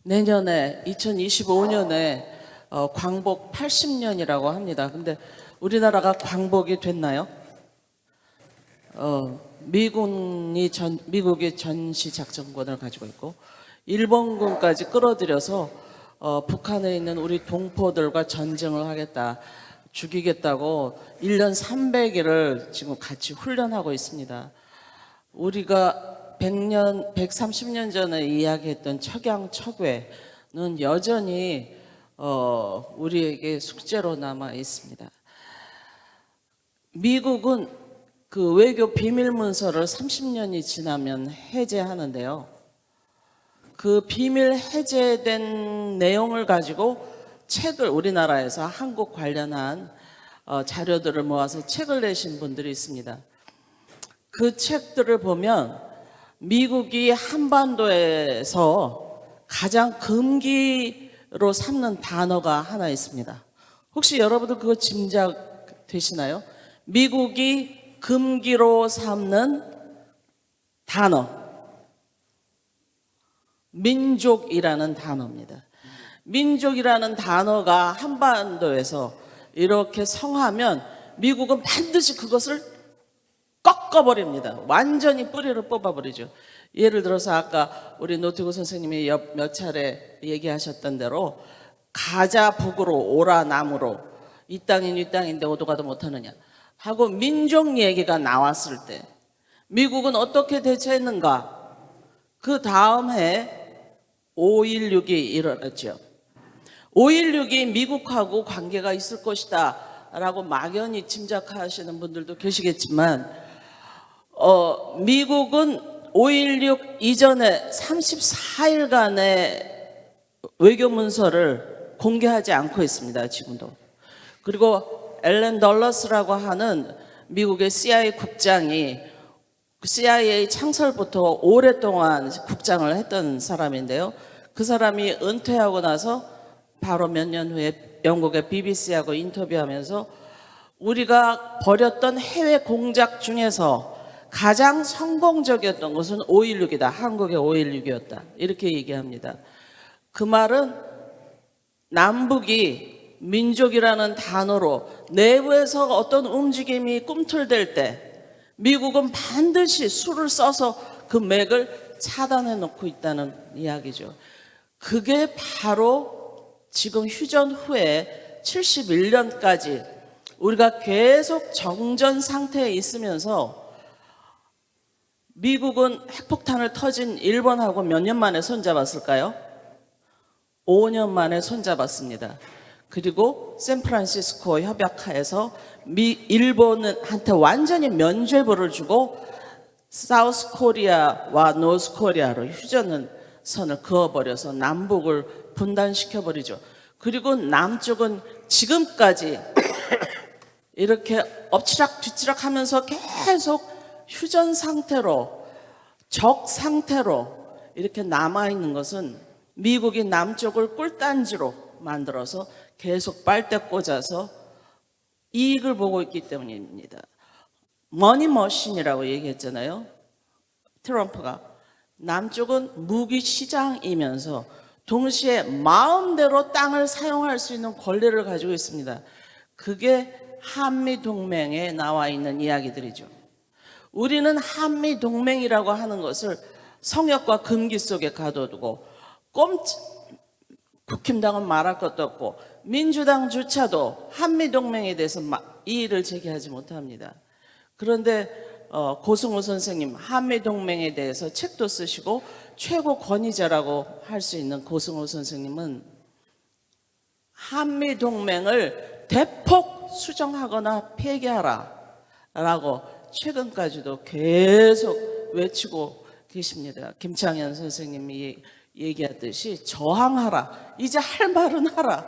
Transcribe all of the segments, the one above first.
내년에 2025년에 광복 80년이라고 합니다. 근데 우리나라가 광복이 됐나요? 미국이 전시 작전권을 가지고 있고 일본군까지 끌어들여서 북한에 있는 우리 동포들과 전쟁을 하겠다, 죽이겠다고 1년 300일을 지금 같이 훈련하고 있습니다. 우리가 100년, 130년 전에 이야기했던 척양척외는 여전히 우리에게 숙제로 남아 있습니다. 미국은 그 외교 비밀 문서를 30년이 지나면 해제하는데요. 그 비밀 해제된 내용을 가지고 책을 우리나라에서 한국 관련한 자료들을 모아서 책을 내신 분들이 있습니다. 그 책들을 보면 미국이 한반도에서 가장 금기로 삼는 단어가 하나 있습니다. 혹시 여러분들 그거 짐작되시나요? 미국이 금기로 삼는 단어, 민족이라는 단어입니다. 민족이라는 단어가 한반도에서 이렇게 성하면 미국은 반드시 그것을 꺾어버립니다. 완전히 뿌리를 뽑아버리죠. 예를 들어서 아까 우리 노태구 선생님이 몇 차례 얘기하셨던 대로 가자 북으로 오라 남으로 이 땅인 이 땅인데 오도 가도 못하느냐 하고 민족 얘기가 나왔을 때 미국은 어떻게 대처했는가? 그 다음 해 5.16이 일어났죠. 5.16이 미국하고 관계가 있을 것이다 라고 막연히 짐작하시는 분들도 계시겠지만 미국은 5.16 이전에 34일간의 외교 문서를 공개하지 않고 있습니다. 지금도. 그리고 앨런 덜러스라고 하는 미국의 CIA 국장이 CIA 창설부터 오랫동안 국장을 했던 사람인데요. 그 사람이 은퇴하고 나서 바로 몇 년 후에 영국의 BBC하고 인터뷰하면서 우리가 벌였던 해외 공작 중에서 가장 성공적이었던 것은 5.16이다. 한국의 5.16이었다. 이렇게 얘기합니다. 그 말은 남북이 민족이라는 단어로 내부에서 어떤 움직임이 꿈틀댈 때 미국은 반드시 수를 써서 그 맥을 차단해 놓고 있다는 이야기죠. 그게 바로 지금 휴전 후에 71년까지 우리가 계속 정전 상태에 있으면서 미국은 핵폭탄을 터진 일본하고 몇 년 만에 손잡았을까요? 5년 만에 손잡았습니다. 그리고 샌프란시스코 협약하에서 일본한테 완전히 면죄부를 주고 사우스 코리아와 노스 코리아로 휴전선을 그어버려서 남북을 분단시켜버리죠. 그리고 남쪽은 지금까지 이렇게 엎치락 뒤치락 하면서 계속 휴전 상태로 적 상태로 이렇게 남아있는 것은 미국이 남쪽을 꿀단지로 만들어서 계속 빨대 꽂아서 이익을 보고 있기 때문입니다. 머니머신이라고 얘기했잖아요. 트럼프가. 남쪽은 무기 시장이면서 동시에 마음대로 땅을 사용할 수 있는 권리를 가지고 있습니다. 그게 한미동맹에 나와 있는 이야기들이죠. 우리는 한미동맹이라고 하는 것을 성역과 금기 속에 가둬두고 국힘당은 말할 것도 없고 민주당조차도 한미동맹에 대해서 이의를 제기하지 못합니다. 그런데 고승우 선생님 한미동맹에 대해서 책도 쓰시고 최고 권위자라고 할 수 있는 고승우 선생님은 한미동맹을 대폭 수정하거나 폐기하라 라고 최근까지도 계속 외치고 계십니다. 김창현 선생님이 얘기하듯이 저항하라. 이제 할 말은 하라.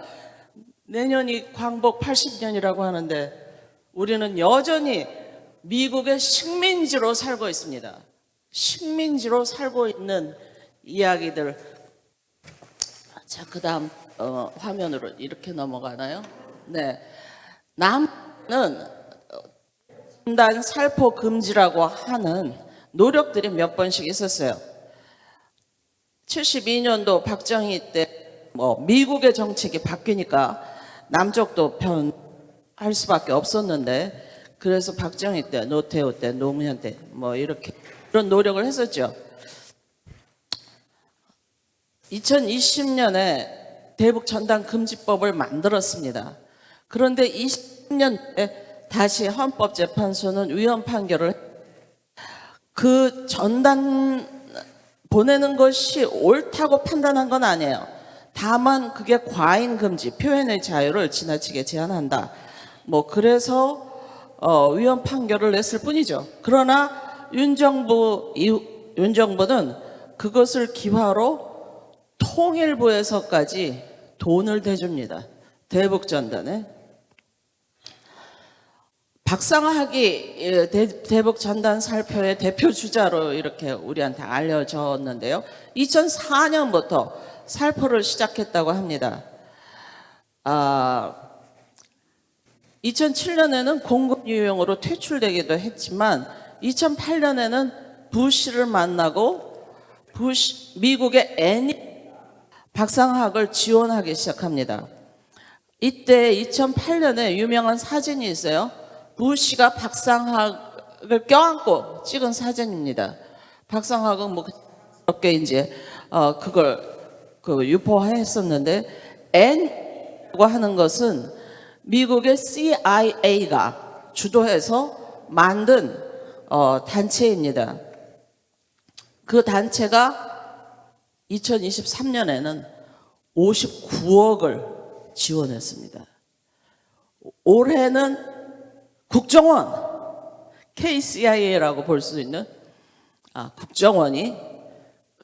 내년이 광복 80년이라고 하는데 우리는 여전히 미국의 식민지로 살고 있습니다. 식민지로 살고 있는 이야기들. 자, 그 다음 화면으로 이렇게 넘어가나요? 네. 남은 분단 살포 금지라고 하는 노력들이 몇 번씩 있었어요. 72년도 박정희 때 뭐 미국의 정책이 바뀌니까 남쪽도 편할 수밖에 없었는데, 그래서 박정희 때, 노태우 때, 노무현 때 뭐 이렇게 그런 노력을 했었죠. 2020년에 대북 전단 금지법을 만들었습니다. 그런데 20년에 다시 헌법재판소는 위헌 판결을, 그 전단 보내는 것이 옳다고 판단한 건 아니에요. 다만 그게 과잉 금지, 표현의 자유를 지나치게 제한한다. 뭐 그래서 위헌 판결을 냈을 뿐이죠. 그러나 윤정부는 그것을 기화로 통일부에서까지 돈을 대줍니다. 대북 전단에. 박상학이 대북 전단 살표의 대표 주자로 이렇게 우리한테 알려졌는데요. 2004년부터 살포를 시작했다고 합니다. 2007년에는 공급 유형으로 퇴출되기도 했지만 2008년에는 부시를 만나고 미국의 박상학을 지원하기 시작합니다. 이때 2008년에 유명한 사진이 있어요. 부시가 박상학을 껴안고 찍은 사진입니다. 박상학은 뭐 그렇게 이제 그걸 유포했었는데, N라고 하는 것은 미국의 CIA가 주도해서 만든 단체입니다. 그 단체가 2023년에는 59억을 지원했습니다. 올해는 국정원, KCIA라고 볼 수 있는 국정원이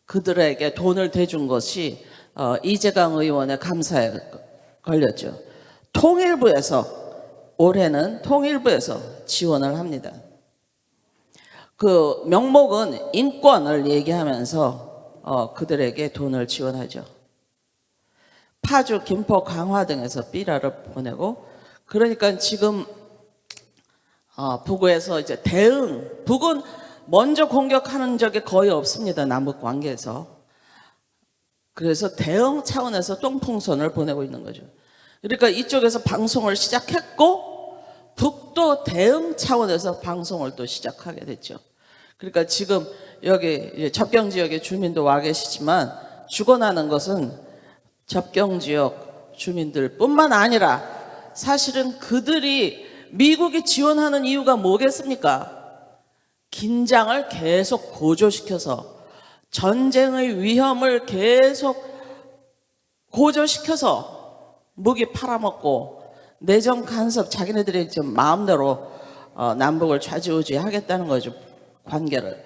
그들에게 돈을 대준 것이 이재강 의원의 감사에 걸렸죠. 올해는 통일부에서 지원을 합니다. 그 명목은 인권을 얘기하면서 그들에게 돈을 지원하죠. 파주, 김포, 강화 등에서 삐라를 보내고, 그러니까 지금 북에서 이제 북은 먼저 공격하는 적이 거의 없습니다. 남북 관계에서. 그래서 대응 차원에서 똥풍선을 보내고 있는 거죠. 그러니까 이쪽에서 방송을 시작했고 북도 대응 차원에서 방송을 또 시작하게 됐죠. 그러니까 지금 여기 접경 지역의 주민도 와 계시지만 죽어나는 것은 접경 지역 주민들뿐만 아니라 사실은 그들이 미국이 지원하는 이유가 뭐겠습니까? 긴장을 계속 고조시켜서, 전쟁의 위험을 계속 고조시켜서 무기 팔아먹고 내정 간섭, 자기네들이 좀 마음대로 남북을 좌지우지하겠다는 거죠. 관계를.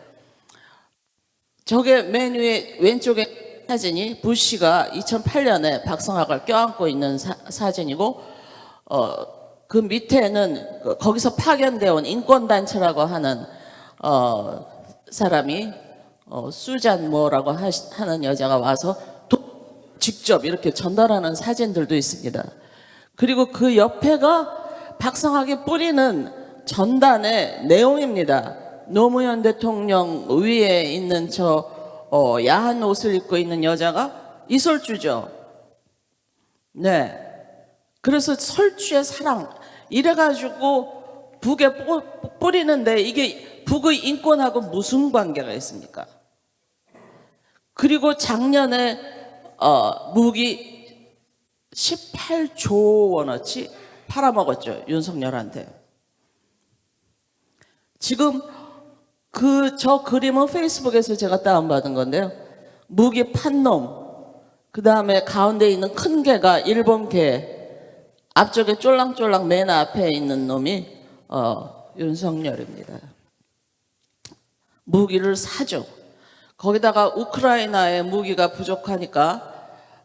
저게 맨 위에 왼쪽에 사진이 부시가 2008년에 박상학을 껴안고 있는 사진이고, 그 밑에는 거기서 파견되어 온 인권단체라고 하는 사람이 수잔 뭐라고 하는 여자가 와서 직접 이렇게 전달하는 사진들도 있습니다. 그리고 그 옆에가 박상학이 뿌리는 전단의 내용입니다. 노무현 대통령 위에 있는 야한 옷을 입고 있는 여자가 이설주죠. 네. 그래서 설주의 사랑 이래가지고 북에 뿌리는데, 이게 북의 인권하고 무슨 관계가 있습니까? 그리고 작년에 무기 18조 원어치 팔아먹었죠. 윤석열한테. 지금 저 그림은 페이스북에서 제가 다운받은 건데요. 무기 판 놈, 그 다음에 가운데 있는 큰 개가 일본 개, 앞쪽에 쫄랑쫄랑 맨 앞에 있는 놈이 윤석열입니다. 무기를 사죠. 거기다가 우크라이나에 무기가 부족하니까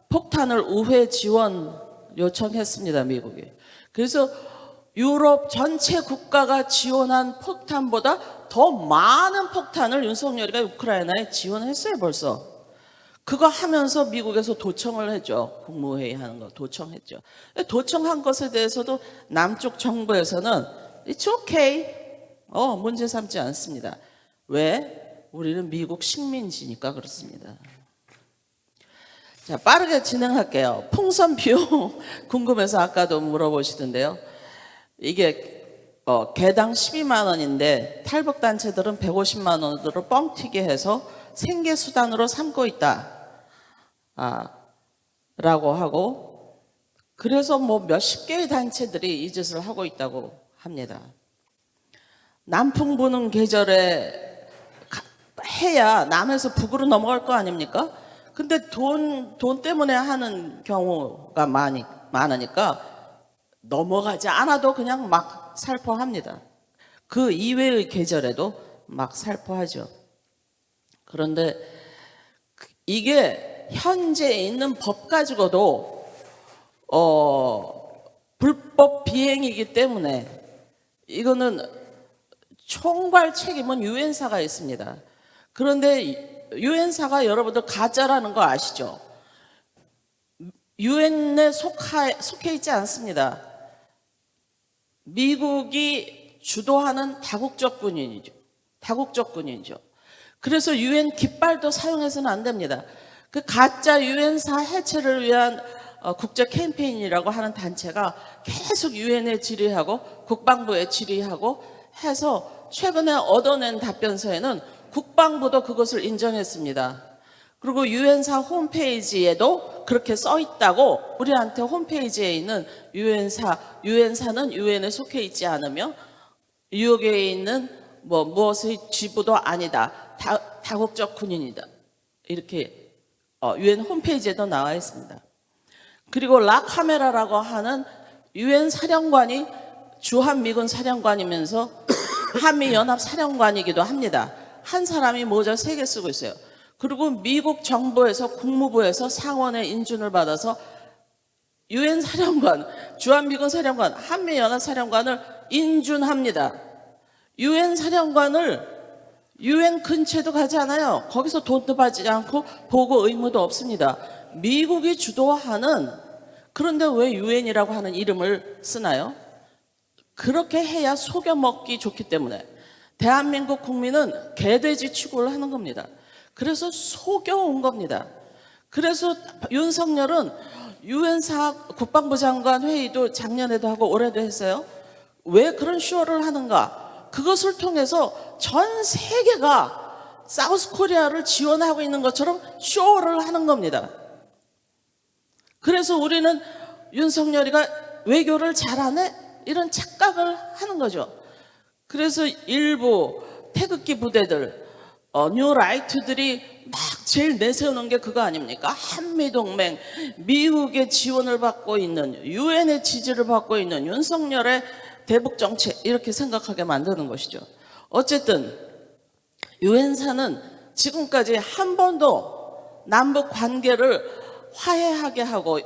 폭탄을 우회 지원 요청했습니다. 미국이. 그래서 유럽 전체 국가가 지원한 폭탄보다 더 많은 폭탄을 윤석열이가 우크라이나에 지원했어요. 벌써. 그거 하면서 미국에서 도청을 했죠. 국무회의 하는 거 도청했죠. 도청한 것에 대해서도 남쪽 정부에서는 It's okay. 문제 삼지 않습니다. 왜? 우리는 미국 식민지니까 그렇습니다. 자, 빠르게 진행할게요. 풍선 비용 궁금해서 아까도 물어보시던데요. 이게 개당 12만 원인데 탈북단체들은 150만 원으로 뻥튀기 해서 생계수단으로 삼고 있다. 라고 하고, 그래서 뭐 몇십 개의 단체들이 이 짓을 하고 있다고 합니다. 남풍 부는 계절에 해야 남에서 북으로 넘어갈 거 아닙니까? 근데 돈 때문에 하는 경우가 많으니까 넘어가지 않아도 그냥 막 살포합니다. 그 이외의 계절에도 막 살포하죠. 그런데 이게 현재 있는 법 가지고도 불법 비행이기 때문에 이거는 총괄 책임은 유엔사가 있습니다. 그런데 유엔사가 여러분들 가짜라는 거 아시죠? 유엔에 속해 있지 않습니다. 미국이 주도하는 다국적 군인이죠. 그래서 유엔 깃발도 사용해서는 안 됩니다. 그 가짜 유엔사 해체를 위한 국제 캠페인이라고 하는 단체가 계속 유엔에 질의하고 국방부에 질의하고 해서 최근에 얻어낸 답변서에는 국방부도 그것을 인정했습니다. 그리고 유엔사 홈페이지에도 그렇게 써 있다고 우리한테 홈페이지에 있는 유엔사는 유엔에 속해 있지 않으며 뉴욕에 있는 무엇의 지부도 아니다. 다국적 군인이다. 이렇게 유엔 홈페이지에도 나와 있습니다. 그리고 라카메라라고 하는 유엔 사령관이 주한미군 사령관이면서 한미연합 사령관이기도 합니다. 한 사람이 모자 3개 쓰고 있어요. 그리고 미국 정부에서 국무부에서 상원의 인준을 받아서 유엔 사령관, 주한미군 사령관, 한미연합 사령관을 인준합니다. 유엔 사령관을 유엔 근처에도 가지 않아요. 거기서 돈도 받지 않고 보고 의무도 없습니다. 미국이 주도하는, 그런데 왜 유엔이라고 하는 이름을 쓰나요? 그렇게 해야 속여먹기 좋기 때문에 대한민국 국민은 개돼지 취급을 하는 겁니다. 그래서 속여온 겁니다. 그래서 윤석열은 유엔사 국방부 장관 회의도 작년에도 하고 올해도 했어요. 왜 그런 쇼를 하는가? 그것을 통해서 전 세계가 사우스 코리아를 지원하고 있는 것처럼 쇼를 하는 겁니다. 그래서 우리는 윤석열이가 외교를 잘하네? 이런 착각을 하는 거죠. 그래서 일부 태극기 부대들, 뉴라이트들이 막 제일 내세우는 게 그거 아닙니까? 한미동맹, 미국의 지원을 받고 있는, 유엔의 지지를 받고 있는 윤석열의 대북정책, 이렇게 생각하게 만드는 것이죠. 어쨌든 유엔사는 지금까지 한 번도 남북 관계를 화해하게 하고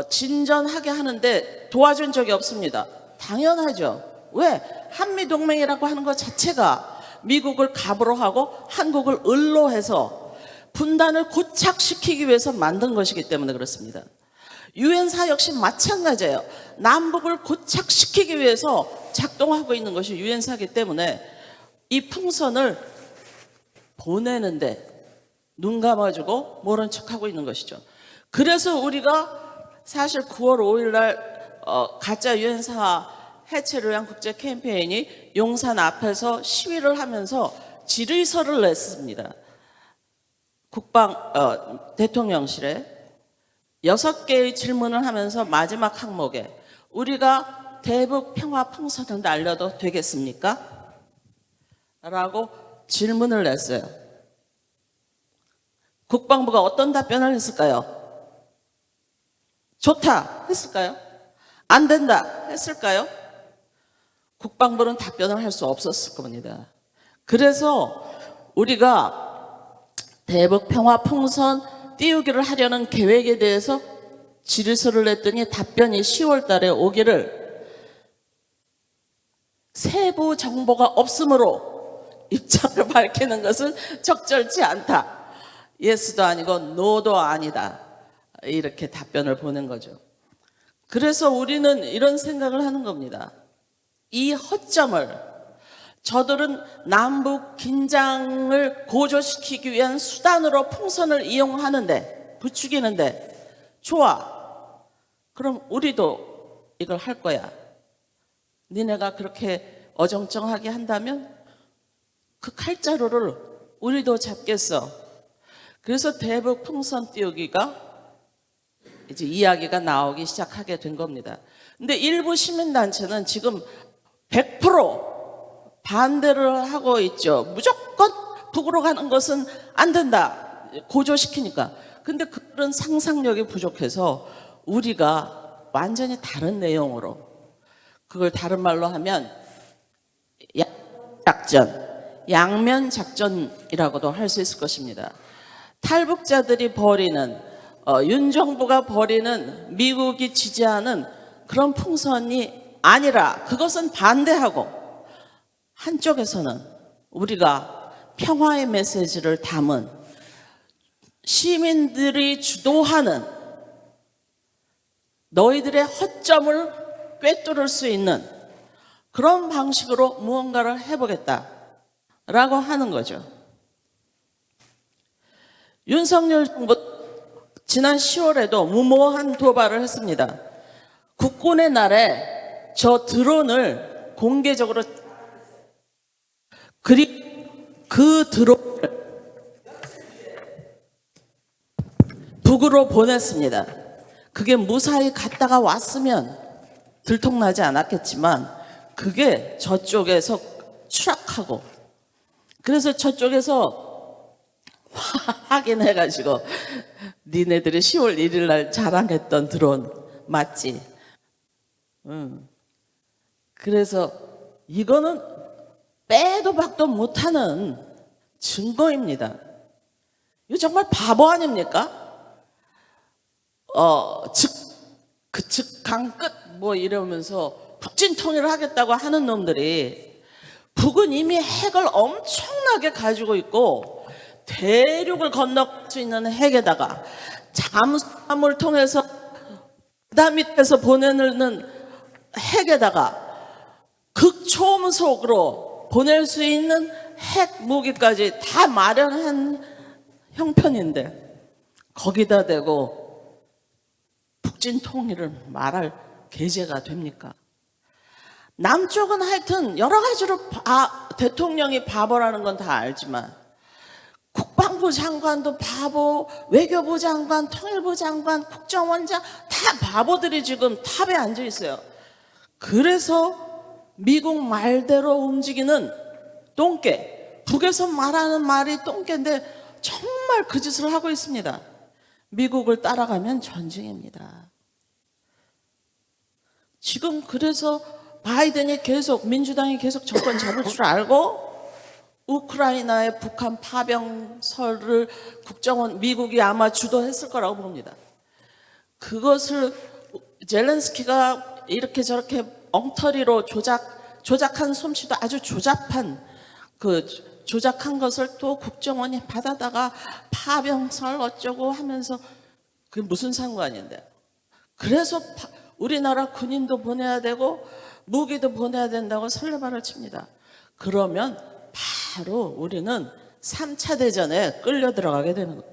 진전하게 하는데 도와준 적이 없습니다. 당연하죠. 왜? 한미동맹이라고 하는 것 자체가 미국을 갑으로 하고 한국을 을로 해서 분단을 고착시키기 위해서 만든 것이기 때문에 그렇습니다. 유엔사 역시 마찬가지예요. 남북을 고착시키기 위해서 작동하고 있는 것이 유엔사이기 때문에 이 풍선을 보내는데 눈 감아주고 모른 척하고 있는 것이죠. 그래서 우리가 사실 9월 5일 날 가짜 유엔사 해체를 위한 국제 캠페인이 용산 앞에서 시위를 하면서 질의서를 냈습니다. 대통령실에 6개의 질문을 하면서 마지막 항목에 우리가 대북 평화 풍선을 날려도 되겠습니까? 라고 질문을 냈어요. 국방부가 어떤 답변을 했을까요? 좋다 했을까요? 안 된다 했을까요? 국방부는 답변을 할 수 없었을 겁니다. 그래서 우리가 대북 평화 풍선 띄우기를 하려는 계획에 대해서 질의서를 냈더니 답변이 10월 달에 오기를 세부 정보가 없으므로 입장을 밝히는 것은 적절치 않다. 예스도 아니고 노도 아니다. 이렇게 답변을 보낸 거죠. 그래서 우리는 이런 생각을 하는 겁니다. 이 허점을 저들은 남북 긴장을 고조시키기 위한 수단으로 풍선을 이용하는데 부추기는데 좋아. 그럼 우리도 이걸 할 거야. 니네가 그렇게 어정쩡하게 한다면 그 칼자루를 우리도 잡겠어. 그래서 대북 풍선 띄우기가 이제 이야기가 나오기 시작하게 된 겁니다. 근데 일부 시민단체는 지금 100% 반대를 하고 있죠. 무조건 북으로 가는 것은 안 된다. 고조시키니까. 근데 그런 상상력이 부족해서 우리가 완전히 다른 내용으로, 그걸 다른 말로 하면 양면 작전이라고도 할 수 있을 것입니다. 탈북자들이 벌이는 윤 정부가 벌이는 미국이 지지하는 그런 풍선이 아니라 그것은 반대하고, 한쪽에서는 우리가 평화의 메시지를 담은 시민들이 주도하는 너희들의 허점을 꿰뚫을 수 있는 그런 방식으로 무언가를 해보겠다라고 하는 거죠. 윤석열 정부 지난 10월에도 무모한 도발을 했습니다. 국군의 날에 저 드론을 공개적으로, 그리고 그 드론을 북으로 보냈습니다. 그게 무사히 갔다가 왔으면 들통나지 않았겠지만 그게 저쪽에서 추락하고, 그래서 저쪽에서 확인해가지고 니네들이 10월 1일 날 자랑했던 드론 맞지? 그래서 이거는 빼도 박도 못하는 증거입니다. 이거 정말 바보 아닙니까? 강 끝 뭐 이러면서 북진 통일을 하겠다고 하는 놈들이, 북은 이미 핵을 엄청나게 가지고 있고 대륙을 건널 수 있는 핵에다가 잠수함을 통해서 바다 밑에서 보내는 핵에다가 극초음속으로 보낼 수 있는 핵 무기까지 다 마련한 형편인데 거기다 대고 북진 통일을 말할 계제가 됩니까? 남쪽은 하여튼 여러 가지로 대통령이 바보라는 건 다 알지만 국방부 장관도 바보, 외교부 장관, 통일부 장관, 국정원장 다 바보들이 지금 탑에 앉아 있어요. 그래서 미국 말대로 움직이는 똥개, 북에서 말하는 말이 똥개인데 정말 그 짓을 하고 있습니다. 미국을 따라가면 전쟁입니다. 지금 그래서 바이든이 계속, 민주당이 계속 정권 잡을 줄 알고 우크라이나의 북한 파병설을 국정원, 미국이 아마 주도했을 거라고 봅니다. 그것을 젤렌스키가 이렇게 저렇게 엉터리로 조작한 솜씨도 아주 조잡한, 조작한 것을 또 국정원이 받아다가 파병설 어쩌고 하면서 그게 무슨 상관인데. 그래서 우리나라 군인도 보내야 되고 무기도 보내야 된다고 설레발을 칩니다. 그러면 바로 우리는 3차 대전에 끌려 들어가게 되는 거예요.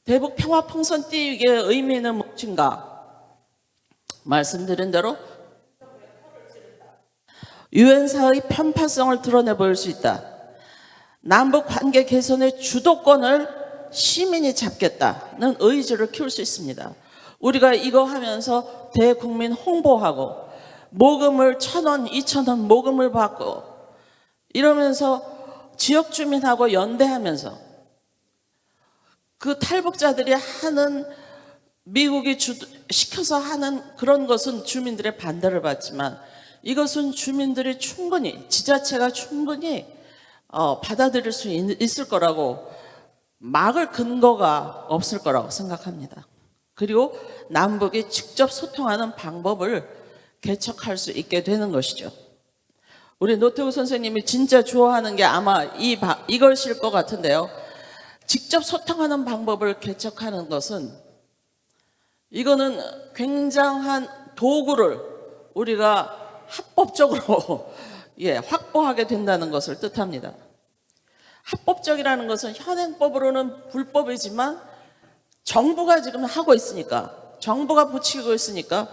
대북 평화 풍선 띄우기의 의미는 무엇인가? 말씀드린 대로 유엔사의 편파성을 드러내 보일 수 있다. 남북 관계 개선의 주도권을 시민이 잡겠다는 의지를 키울 수 있습니다. 우리가 이거 하면서 대국민 홍보하고 모금을 1,000원, 2,000원 모금을 받고 이러면서 지역 주민하고 연대하면서 그 탈북자들이 하는, 미국이 시켜서 하는 그런 것은 주민들의 반대를 받지만 이것은 주민들이 충분히, 지자체가 충분히 받아들일 수 있을 거라고, 막을 근거가 없을 거라고 생각합니다. 그리고 남북이 직접 소통하는 방법을 개척할 수 있게 되는 것이죠. 우리 노태우 선생님이 진짜 좋아하는 게 아마 이것일 것 같은데요. 직접 소통하는 방법을 개척하는 것은, 이거는 굉장한 도구를 우리가 합법적으로 확보하게 된다는 것을 뜻합니다. 합법적이라는 것은 현행법으로는 불법이지만 정부가 지금 하고 있으니까, 정부가 부추기고 있으니까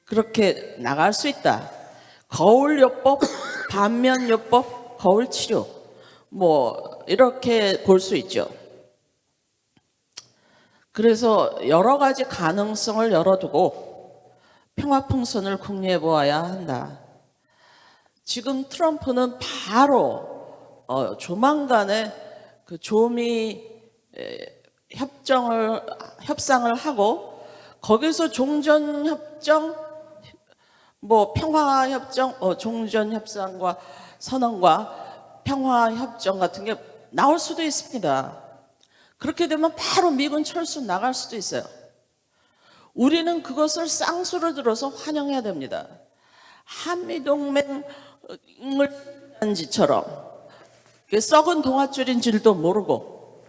그렇게 나갈 수 있다. 거울요법, 반면요법, 거울치료 뭐 이렇게 볼 수 있죠. 그래서 여러 가지 가능성을 열어두고 평화풍선을 국리해 보아야 한다. 지금 트럼프는 바로 조만간에 그 조미 협상을 하고 거기서 종전협정, 뭐 평화협정, 종전협상과 선언과 평화협정 같은 게 나올 수도 있습니다. 그렇게 되면 바로 미군 철수 나갈 수도 있어요. 우리는 그것을 쌍수를 들어서 환영해야 됩니다. 한미동맹을 한 지처럼 썩은 동아줄인 줄도 모르고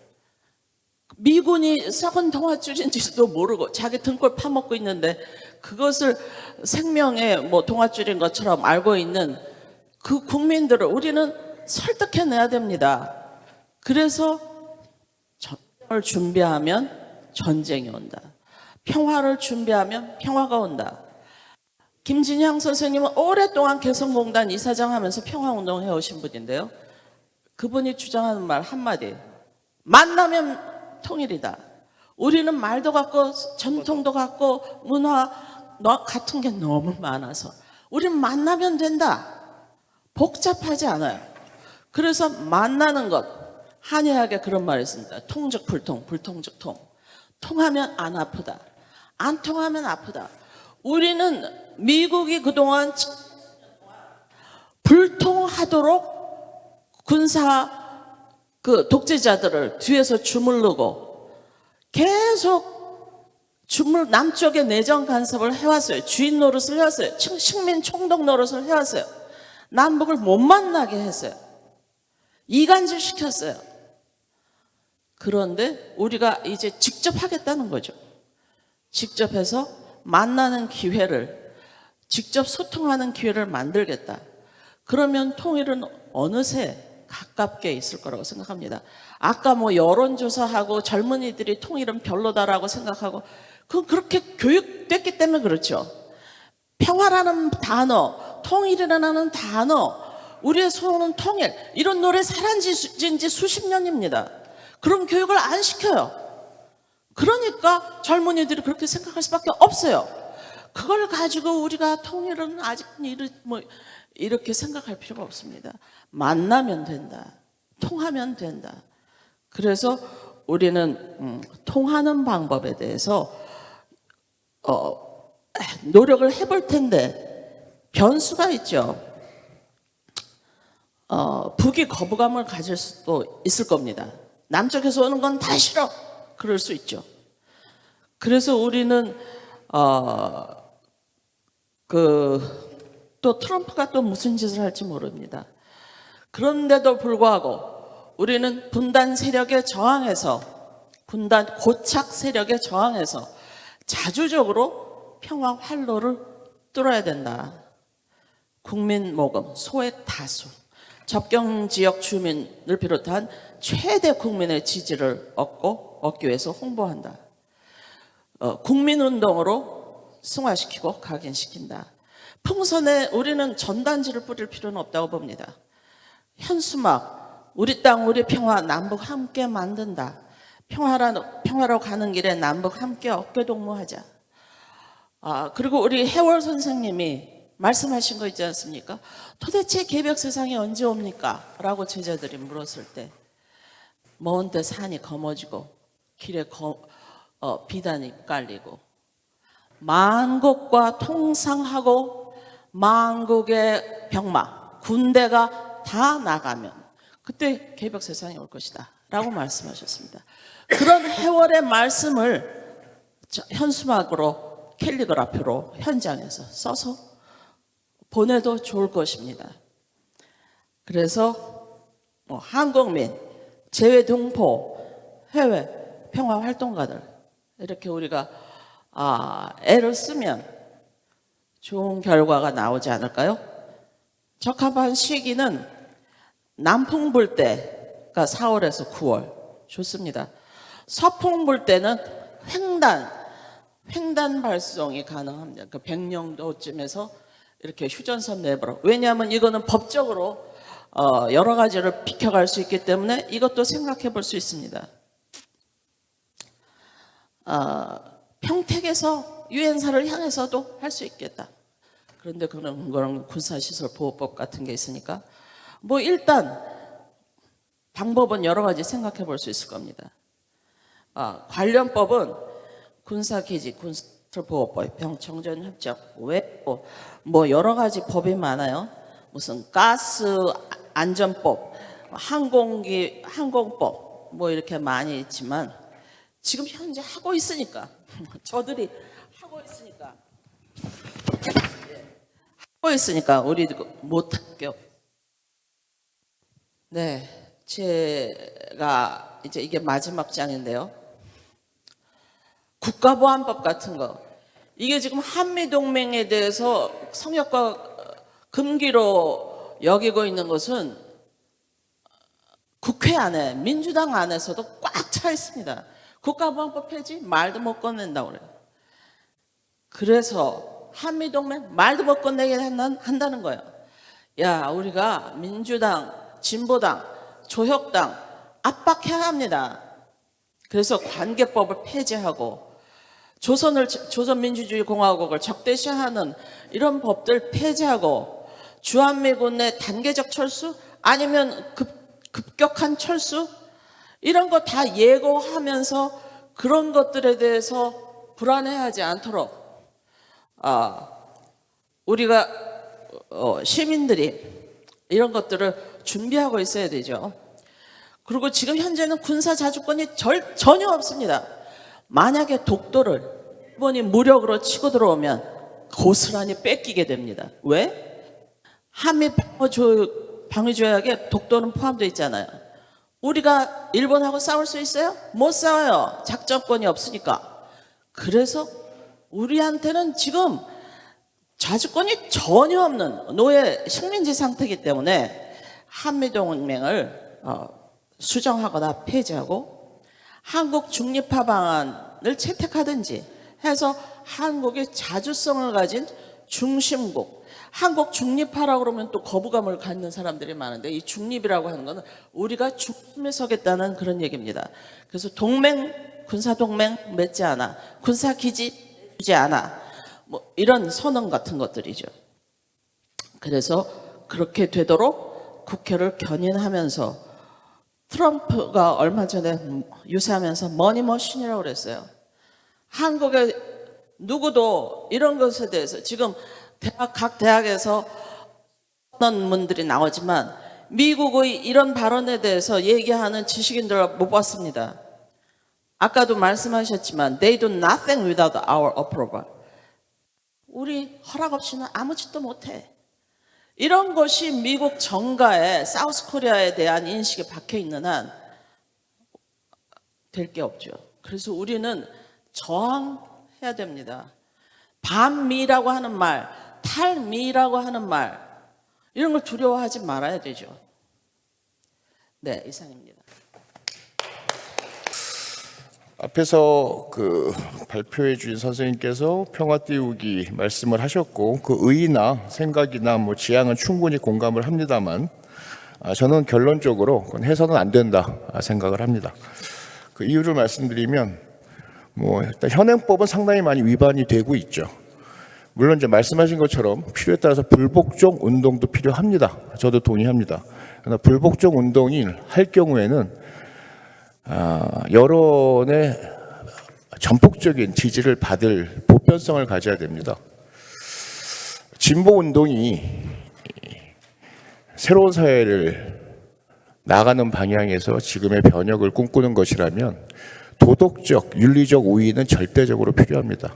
미군이 썩은 동아줄인 줄도 모르고 자기 등골 파먹고 있는데 그것을 생명의 뭐 동아줄인 것처럼 알고 있는 그 국민들을 우리는 설득해내야 됩니다. 그래서 전쟁을 준비하면 전쟁이 온다. 평화를 준비하면 평화가 온다. 김진향 선생님은 오랫동안 개성공단 이사장 하면서 평화운동 해오신 분인데요. 그분이 주장하는 말 한마디. 만나면 통일이다. 우리는 말도 같고 전통도 같고 문화 같은 게 너무 많아서 우리는 만나면 된다. 복잡하지 않아요. 그래서 만나는 것, 한의학에 그런 말이 있습니다. 통즉 불통, 불통즉 통. 통하면 안 아프다. 안 통하면 아프다. 우리는 미국이 그동안 불통하도록 군사 독재자들을 뒤에서 주물르고 계속 남쪽에 내정 간섭을 해왔어요. 주인 노릇을 해왔어요. 식민 총독 노릇을 해왔어요. 남북을 못 만나게 했어요. 이간질 시켰어요. 그런데 우리가 이제 직접 하겠다는 거죠. 직접 해서 만나는 기회를, 직접 소통하는 기회를 만들겠다. 그러면 통일은 어느새 가깝게 있을 거라고 생각합니다. 아까 뭐 여론조사하고 젊은이들이 통일은 별로다라고 생각하고 그건 그렇게 교육됐기 때문에 그렇죠. 평화라는 단어, 통일이라는 단어, 우리의 소원은 통일, 이런 노래 사라진 지 수십 년입니다. 그런 교육을 안 시켜요. 그러니까 젊은이들이 그렇게 생각할 수밖에 없어요. 그걸 가지고 우리가 통일은 아직 이렇게 생각할 필요가 없습니다. 만나면 된다. 통하면 된다. 그래서 우리는 통하는 방법에 대해서 노력을 해볼 텐데 변수가 있죠. 북이 거부감을 가질 수도 있을 겁니다. 남쪽에서 오는 건 다 싫어. 그럴 수 있죠. 그래서 우리는 또 트럼프가 또 무슨 짓을 할지 모릅니다. 그런데도 불구하고 우리는 분단 세력에 저항해서, 분단 고착 세력에 저항해서 자주적으로 평화 활로를 뚫어야 된다. 국민 모금, 소액 다수, 접경 지역 주민을 비롯한 최대 국민의 지지를 얻기 위해서 홍보한다. 국민운동으로 승화시키고 각인시킨다. 풍선에 우리는 전단지를 뿌릴 필요는 없다고 봅니다. 현수막, 우리 땅 우리 평화 남북 함께 만든다. 평화로 가는 길에 남북 함께 어깨동무하자. 그리고 우리 해월 선생님이 말씀하신 거 있지 않습니까? 도대체 개벽 세상이 언제 옵니까? 라고 제자들이 물었을 때 먼 데 산이 거머쥐고 길에 비단이 깔리고 만국과 통상하고 만국의 병마, 군대가 다 나가면 그때 개벽 세상이 올 것이다 라고 말씀하셨습니다. 그런 해월의 말씀을 현수막으로 캘리그라피로 현장에서 써서 보내도 좋을 것입니다. 그래서 한국민, 재외동포, 해외 평화활동가들 이렇게 우리가 애를 쓰면 좋은 결과가 나오지 않을까요? 적합한 시기는 남풍 불 때가 4월에서 9월 좋습니다. 서풍 불 때는 횡단 발송이 가능합니다. 그 백령도쯤에서 이렇게 휴전선 내버려. 왜냐하면 이거는 법적으로 여러 가지를 비켜갈 수 있기 때문에 이것도 생각해 볼 수 있습니다. 평택에서 유엔사를 향해서도 할 수 있겠다. 그런데 그런 군사시설 보호법 같은 게 있으니까 뭐 일단 방법은 여러 가지 생각해 볼 수 있을 겁니다. 관련법은 군사기지, 군사보호법, 병청전협정, 외법, 뭐 여러 가지 법이 많아요. 무슨 가스 안전법, 항공법 뭐 이렇게 많이 있지만 지금 현재 하고 있으니까 저들이 하고 있으니까 우리 못할 게 없. 네, 제가 이제 이게 마지막 장인데요. 국가보안법 같은 거 이게 지금 한미동맹에 대해서 성역과 금기로 여기고 있는 것은 국회 안에 민주당 안에서도 꽉 차 있습니다. 국가보안법 폐지 말도 못 꺼낸다고 그래요. 그래서 한미동맹 말도 못 꺼내게 한다는 거예요. 야, 우리가 민주당, 진보당, 조혁당 압박해야 합니다. 그래서 관계법을 폐지하고 조선민주주의공화국을 적대시하는 이런 법들 폐지하고 주한미군의 단계적 철수 아니면 급격한 철수 이런 거 다 예고하면서 그런 것들에 대해서 불안해하지 않도록 우리가 시민들이 이런 것들을 준비하고 있어야 되죠. 그리고 지금 현재는 군사 자주권이 전혀 없습니다. 만약에 독도를 일본이 무력으로 치고 들어오면 고스란히 뺏기게 됩니다. 왜? 한미 방위조약에 독도는 포함되어 있잖아요. 우리가 일본하고 싸울 수 있어요? 못 싸워요. 작전권이 없으니까. 그래서 우리한테는 지금 자주권이 전혀 없는 노예 식민지 상태이기 때문에 한미동맹을 수정하거나 폐지하고 한국 중립화 방안을 채택하든지 해서 한국의 자주성을 가진 중심국, 한국 중립화라고 그러면 또 거부감을 갖는 사람들이 많은데 이 중립이라고 하는 것은 우리가 중심에 서겠다는 그런 얘기입니다. 그래서 군사동맹 맺지 않아, 군사기지 주지 않아, 뭐 이런 선언 같은 것들이죠. 그래서 그렇게 되도록 국회를 견인하면서 트럼프가 얼마 전에 유세하면서 머니머신이라고 그랬어요. 한국의 누구도 이런 것에 대해서 지금 각 대학에서 논문들이 나오지만 미국의 이런 발언에 대해서 얘기하는 지식인들을 못 봤습니다. 아까도 말씀하셨지만 they do nothing without our approval. 우리 허락 없이는 아무 짓도 못해. 이런 것이 미국 정가에 사우스 코리아에 대한 인식이 박혀 있는 한 될 게 없죠. 그래서 우리는 저항해야 됩니다. 반미라고 하는 말, 탈미라고 하는 말 이런 걸 두려워하지 말아야 되죠. 네, 이상입니다. 앞에서 발표해 주신 선생님께서 평화 띄우기 말씀을 하셨고 그 의의나 생각이나 뭐 지향은 충분히 공감을 합니다만 저는 결론적으로 그건 해서는 안 된다 생각을 합니다. 그 이유를 말씀드리면 뭐 일단 현행법은 상당히 많이 위반이 되고 있죠. 물론 이제 말씀하신 것처럼 필요에 따라서 불복종 운동도 필요합니다. 저도 동의합니다. 그러나 불복종 운동이 할 경우에는 여론의 전폭적인 지지를 받을 보편성을 가져야 됩니다. 진보 운동이 새로운 사회를 나가는 방향에서 지금의 변혁을 꿈꾸는 것이라면 도덕적, 윤리적 우위는 절대적으로 필요합니다.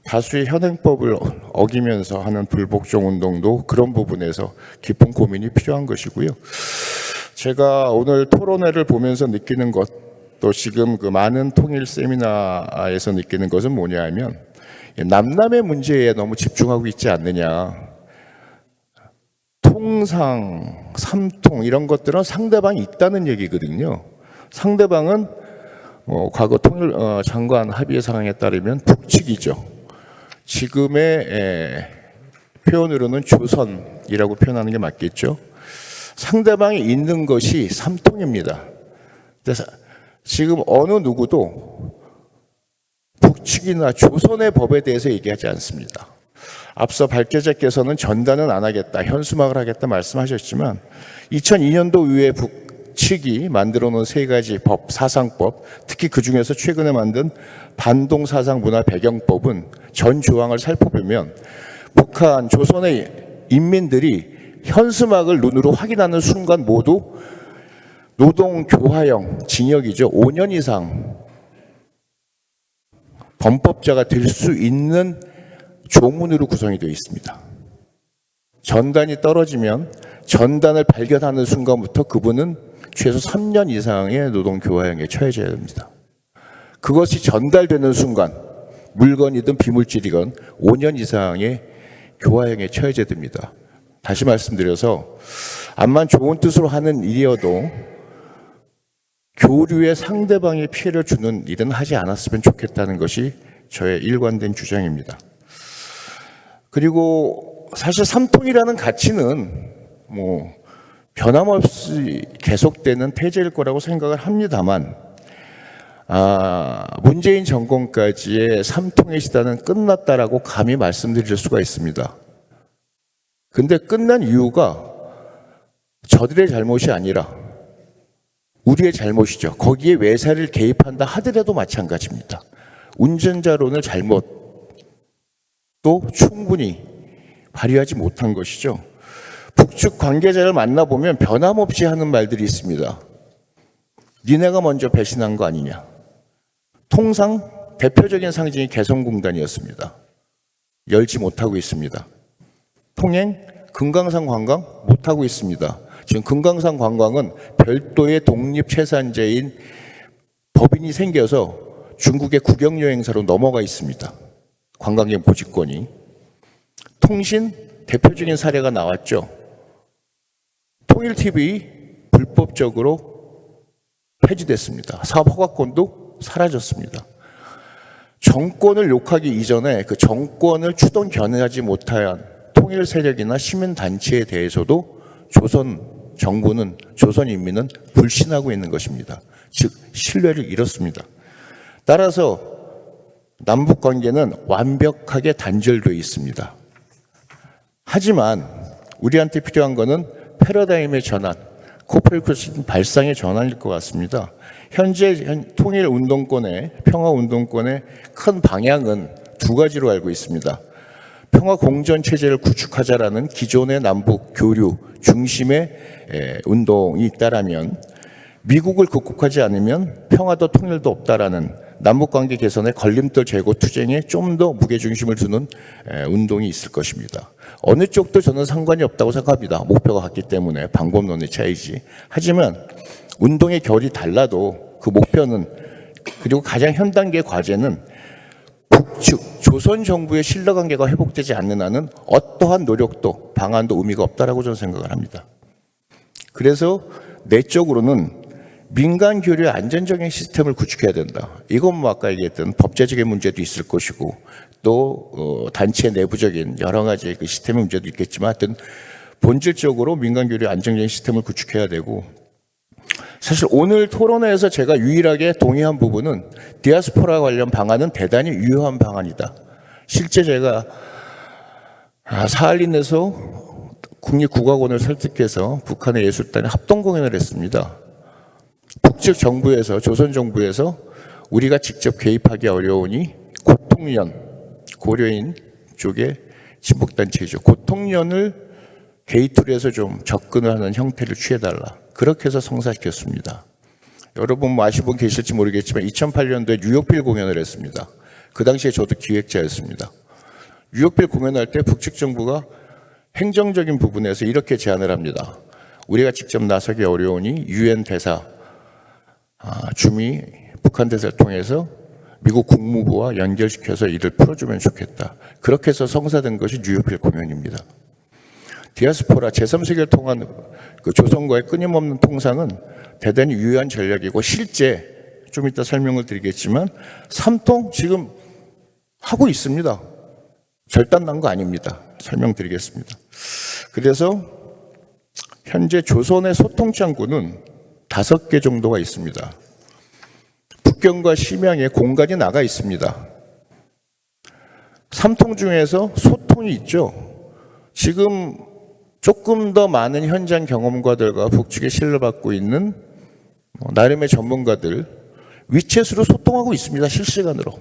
다수의 현행법을 어기면서 하는 불복종 운동도 그런 부분에서 깊은 고민이 필요한 것이고요. 제가 오늘 토론회를 보면서 느끼는 것도 지금 그 많은 통일 세미나에서 느끼는 것은 뭐냐면 남남의 문제에 너무 집중하고 있지 않느냐. 통상, 삼통 이런 것들은 상대방이 있다는 얘기거든요. 상대방은 과거 통일 장관 합의의 사항에 따르면 북측이죠. 지금의 표현으로는 조선이라고 표현하는 게 맞겠죠. 상대방이 있는 것이 삼통입니다. 그래서 지금 어느 누구도 북측이나 조선의 법에 대해서 얘기하지 않습니다. 앞서 발제자께서는 전단은 안 하겠다, 현수막을 하겠다 말씀하셨지만 2002년도 이후에 북측이 만들어 놓은 세 가지 법, 사상법, 특히 그중에서 최근에 만든 반동사상 문화배경법은 전 조항을 살펴보면 북한, 조선의 인민들이 현수막을 눈으로 확인하는 순간 모두 노동교화형 징역이죠. 5년 이상 범법자가 될 수 있는 조문으로 구성이 되어 있습니다. 전단이 떨어지면 전단을 발견하는 순간부터 그분은 최소 3년 이상의 노동교화형에 처해져야 됩니다. 그것이 전달되는 순간 물건이든 비물질이건 5년 이상의 교화형에 처해져야 됩니다. 다시 말씀드려서 암만 좋은 뜻으로 하는 일이어도 교류에 상대방이 피해를 주는 일은 하지 않았으면 좋겠다는 것이 저의 일관된 주장입니다. 그리고 사실 삼통이라는 가치는 변함없이 계속되는 태제일 거라고 생각을 합니다만 문재인 정권까지의 삼통의 시대는 끝났다라고 감히 말씀드릴 수가 있습니다. 근데 끝난 이유가 저들의 잘못이 아니라 우리의 잘못이죠. 거기에 외사를 개입한다 하더라도 마찬가지입니다. 운전자론을 잘못도 충분히 발휘하지 못한 것이죠. 북측 관계자를 만나보면 변함없이 하는 말들이 있습니다. 니네가 먼저 배신한 거 아니냐. 통상 대표적인 상징이 개성공단이었습니다. 열지 못하고 있습니다. 통행, 금강산 관광 못하고 있습니다. 지금 금강산 관광은 별도의 독립체산제인 법인이 생겨서 중국의 국영여행사로 넘어가 있습니다. 관광객 보직권이. 통신, 대표적인 사례가 나왔죠. 통일TV 불법적으로 폐지됐습니다. 사업 허가권도 사라졌습니다. 정권을 욕하기 이전에 그 정권을 추동 견해하지 못한 통일 세력이나 시민단체에 대해서도 조선 정부는, 조선 인민은 불신하고 있는 것입니다. 즉 신뢰를 잃었습니다. 따라서 남북 관계는 완벽하게 단절되어 있습니다. 하지만 우리한테 필요한 것은 패러다임의 전환, 코페르니쿠스 발상의 전환일 것 같습니다. 현재 통일운동권의, 평화운동권의 큰 방향은 두 가지로 알고 있습니다. 평화공존체제를 구축하자라는 기존의 남북 교류 중심의 운동이 있다라면 미국을 극복하지 않으면 평화도 통일도 없다라는 남북관계 개선의 걸림돌 제거 투쟁에 좀 더 무게중심을 두는 운동이 있을 것입니다. 어느 쪽도 저는 상관이 없다고 생각합니다. 목표가 같기 때문에 방법론의 차이지. 하지만 운동의 결이 달라도 그 목표는, 그리고 가장 현 단계 과제는 북측, 조선 정부의 신뢰관계가 회복되지 않는 한은 어떠한 노력도 방안도 의미가 없다라고 저는 생각을 합니다. 그래서 내적으로는 민간 교류의 안전적인 시스템을 구축해야 된다. 이건 아까 얘기했던 법제적인 문제도 있을 것이고 또 단체 내부적인 여러 가지 그 시스템의 문제도 있겠지만 하여튼 본질적으로 민간 교류의 안정적인 시스템을 구축해야 되고, 사실 오늘 토론회에서 제가 유일하게 동의한 부분은 디아스포라 관련 방안은 대단히 유효한 방안이다. 실제 제가 사할린에서 국립국악원을 설득해서 북한의 예술단에 합동 공연을 했습니다. 북측 정부에서, 조선 정부에서 우리가 직접 개입하기 어려우니 고통련, 고려인 쪽의 친북단체이죠. 고통련을 게이트로 해서 좀 접근을 하는 형태를 취해달라. 그렇게 해서 성사시켰습니다. 여러분 아시는 분 계실지 모르겠지만 2008년도에 뉴욕빌 공연을 했습니다. 그 당시에 저도 기획자였습니다. 뉴욕빌 공연할 때 북측 정부가 행정적인 부분에서 이렇게 제안을 합니다. 우리가 직접 나서기 어려우니 유엔 대사, 주미 북한 대사를 통해서 미국 국무부와 연결시켜서 일을 풀어주면 좋겠다. 그렇게 해서 성사된 것이 뉴욕빌 공연입니다. 디아스포라 제3세계를 통한 그 조선과의 끊임없는 통상은 대단히 유효한 전략이고, 실제 좀 이따 설명을 드리겠지만 삼통 지금 하고 있습니다. 절단 난 거 아닙니다. 설명드리겠습니다. 그래서 현재 조선의 소통창구는 5개 정도가 있습니다. 북경과 심양에 공간이 나가 있습니다. 삼통 중에서 소통이 있죠. 지금 조금 더 많은 현장 경험가들과 북측에 신뢰받고 있는 나름의 전문가들 위챗으로 소통하고 있습니다. 실시간으로.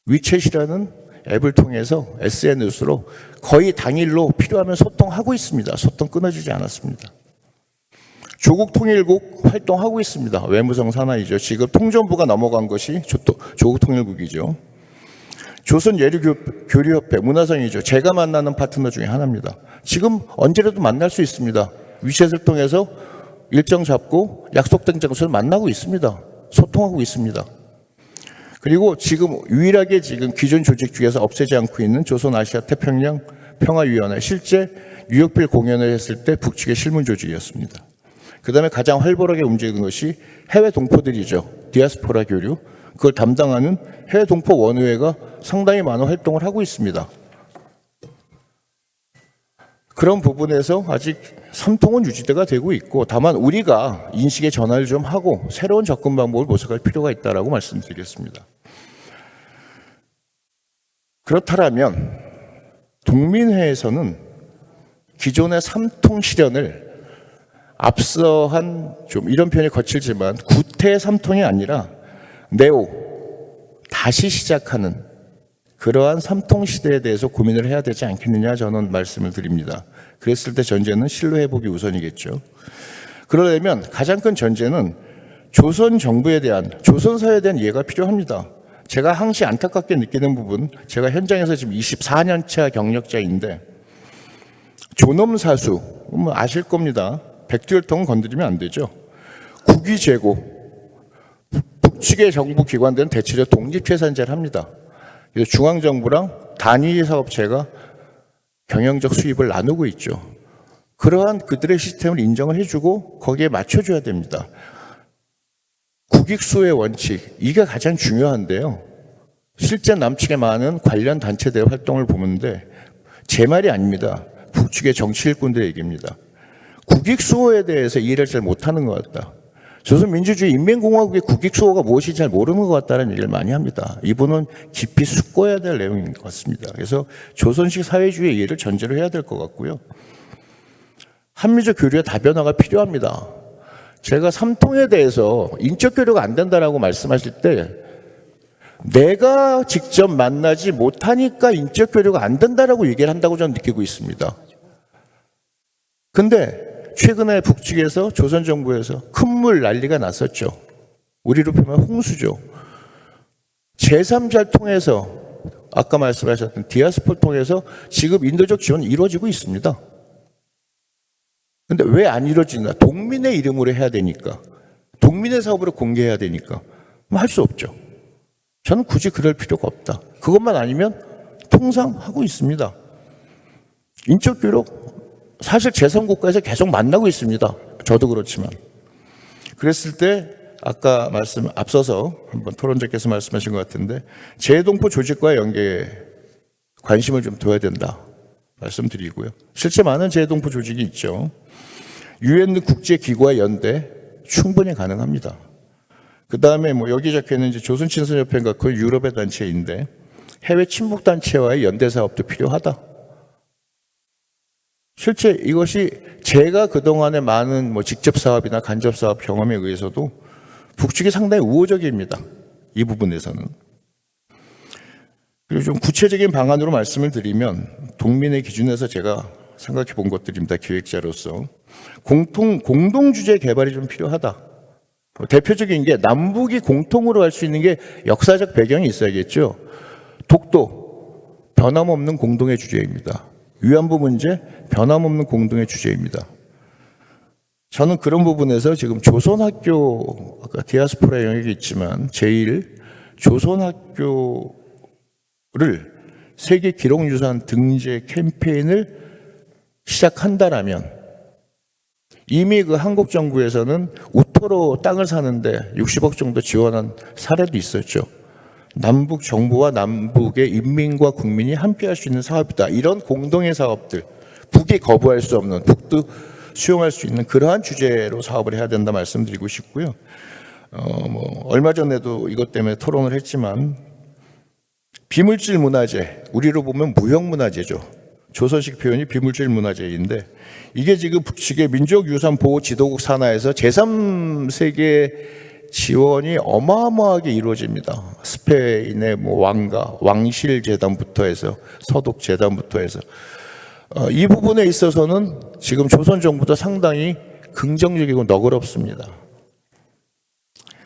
위챗이라는 앱을 통해서 SNS로 거의 당일로 필요하면 소통하고 있습니다. 소통 끊어지지 않았습니다. 조국통일국 활동하고 있습니다. 외무성 산하이죠. 지금 통전부가 넘어간 것이 조국통일국이죠. 조선예류교류협회 문화성이죠. 제가 만나는 파트너 중에 하나입니다. 지금 언제라도 만날 수 있습니다. 위챗을 통해서 일정 잡고 약속된 장소를 만나고 있습니다. 소통하고 있습니다. 그리고 지금 유일하게 지금 기존 조직 중에서 없애지 않고 있는 조선아시아 태평양 평화위원회, 실제 뉴욕빌 공연을 했을 때 북측의 실문 조직이었습니다. 그 다음에 가장 활발하게 움직이는 것이 해외 동포들이죠. 디아스포라 교류. 그걸 담당하는 해외 동포 원의회가 상당히 많은 활동을 하고 있습니다. 그런 부분에서 아직 삼통은 유지가 되고 있고, 다만 우리가 인식의 전환을 좀 하고 새로운 접근 방법을 모색할 필요가 있다고 말씀드리겠습니다. 그렇다면 동민회에서는 기존의 삼통 실현을 앞서한 좀 이런 표현이 거칠지만 구태 삼통이 아니라 네오, 다시 시작하는 그러한 삼통 시대에 대해서 고민을 해야 되지 않겠느냐 저는 말씀을 드립니다. 그랬을 때 전제는 신뢰 회복이 우선이겠죠. 그러려면 가장 큰 전제는 조선 정부에 대한, 조선 사회에 대한 이해가 필요합니다. 제가 항시 안타깝게 느끼는 부분, 제가 현장에서 지금 24년차 경력자인데 존엄사수, 아실 겁니다. 백두혈통은 건드리면 안 되죠. 국위제고, 북측의 정부 기관들은 대체로 독립재산제를 합니다. 그래서 중앙정부랑 단위 사업체가 경영적 수입을 나누고 있죠. 그러한 그들의 시스템을 인정을 해주고 거기에 맞춰줘야 됩니다. 국익수의 원칙, 이게 가장 중요한데요. 실제 남측에 많은 관련 단체들의 활동을 보는데 제 말이 아닙니다. 북측의 정치 일꾼들의 얘기입니다. 국익수호에 대해서 이해를 잘 못하는 것 같다. 조선민주주의 인민공화국의 국익수호가 무엇인지 잘 모르는 것 같다는 얘기를 많이 합니다. 이분은 깊이 숙고해야 될 내용인 것 같습니다. 그래서 조선식 사회주의 이해를 전제로 해야 될 것 같고요. 한미적 교류의 다변화가 필요합니다. 제가 삼통에 대해서 인적 교류가 안 된다라고 말씀하실 때 내가 직접 만나지 못하니까 인적 교류가 안 된다라고 얘기를 한다고 저는 느끼고 있습니다. 근데 최근에 북측에서 조선정부에서 큰 물 난리가 났었죠. 우리로 표현하면 홍수죠. 제3자를 통해서 아까 말씀하셨던 디아스포를 통해서 지금 인도적 지원이 이루어지고 있습니다. 근데 왜 안 이루어지나? 동민의 이름으로 해야 되니까. 동민의 사업으로 공개해야 되니까. 할 수 없죠. 저는 굳이 그럴 필요가 없다. 그것만 아니면 통상 하고 있습니다. 인적 교류 사실 제3국가에서 계속 만나고 있습니다. 저도 그렇지만. 그랬을 때 아까 앞서서 한번 토론자께서 말씀하신 것 같은데 재동포 조직과의 연계에 관심을 좀 둬야 된다 말씀드리고요. 실제 많은 재동포 조직이 있죠. 유엔 국제기구와 연대 충분히 가능합니다. 그 다음에 여기 적혀있는 조선친선협회인가 그 유럽의 단체인데 해외 친목단체와의 연대 사업도 필요하다. 실제 이것이 제가 그동안의 많은 직접 사업이나 간접 사업 경험에 의해서도 북측이 상당히 우호적입니다. 이 부분에서는. 그리고 좀 구체적인 방안으로 말씀을 드리면 동민의 기준에서 제가 생각해 본 것들입니다. 기획자로서. 공동주제 개발이 좀 필요하다. 대표적인 게 남북이 공통으로 할 수 있는 게 역사적 배경이 있어야겠죠. 독도, 변함없는 공동의 주제입니다. 위안부 문제, 변함없는 공동의 주제입니다. 저는 그런 부분에서 지금 조선학교, 아까 디아스포라 영역이 있지만 제1 조선학교를 세계 기록유산 등재 캠페인을 시작한다라면 이미 그 한국 정부에서는 우토로 땅을 사는데 60억 정도 지원한 사례도 있었죠. 남북 정부와 남북의 인민과 국민이 함께 할 수 있는 사업이다. 이런 공동의 사업들, 북이 거부할 수 없는, 북도 수용할 수 있는 그러한 주제로 사업을 해야 된다 말씀드리고 싶고요. 얼마 전에도 이것 때문에 토론을 했지만 비물질 문화재, 우리로 보면 무형문화재죠. 조선식 표현이 비물질 문화재인데 이게 지금 북측의 민족유산보호 지도국 산하에서 제3세계 지원이 어마어마하게 이루어집니다. 스페인의 왕가, 왕실재단부터 해서 서독재단부터 해서 이 부분에 있어서는 지금 조선 정부도 상당히 긍정적이고 너그럽습니다.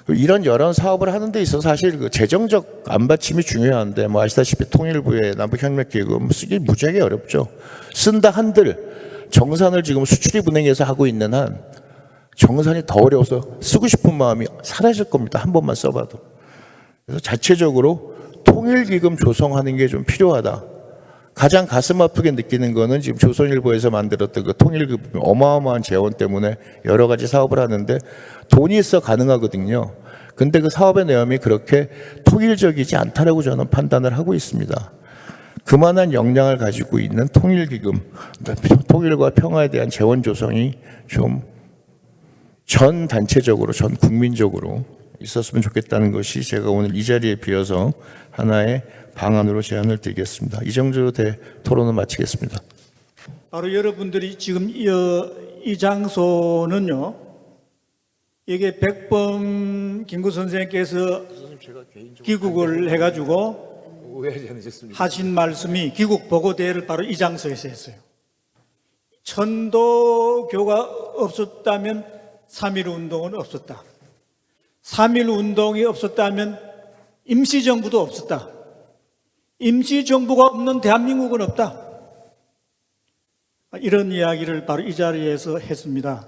이런 여러 사업을 하는 데 있어서 사실 그 재정적 안받침이 중요한데 아시다시피 통일부의 남북협력기금 쓰기 무지하게 어렵죠. 쓴다 한들 정산을 지금 수출입은행에서 하고 있는 한 정산이 더 어려워서 쓰고 싶은 마음이 사라질 겁니다. 한 번만 써봐도. 그래서 자체적으로 통일기금 조성하는 게 좀 필요하다. 가장 가슴 아프게 느끼는 거는 지금 조선일보에서 만들었던 그 통일기금 어마어마한 재원 때문에 여러 가지 사업을 하는데 돈이 있어 가능하거든요. 근데 그 사업의 내용이 그렇게 통일적이지 않다라고 저는 판단을 하고 있습니다. 그만한 역량을 가지고 있는 통일기금, 통일과 평화에 대한 재원 조성이 좀 전 단체적으로, 전 국민적으로 있었으면 좋겠다는 것이 제가 오늘 이 자리에 비어서 하나의 방안으로 제안을 드리겠습니다. 이 정도로 토론을 마치겠습니다. 바로 여러분들이 지금 이 장소는요, 이게 백범 김구 선생님께서 귀국을 해가지고 하신 말씀이 귀국 보고대회를 바로 이 장소에서 했어요. 천도교가 없었다면 3.1 운동은 없었다. 3.1 운동이 없었다면 임시정부도 없었다. 임시정부가 없는 대한민국은 없다. 이런 이야기를 바로 이 자리에서 했습니다.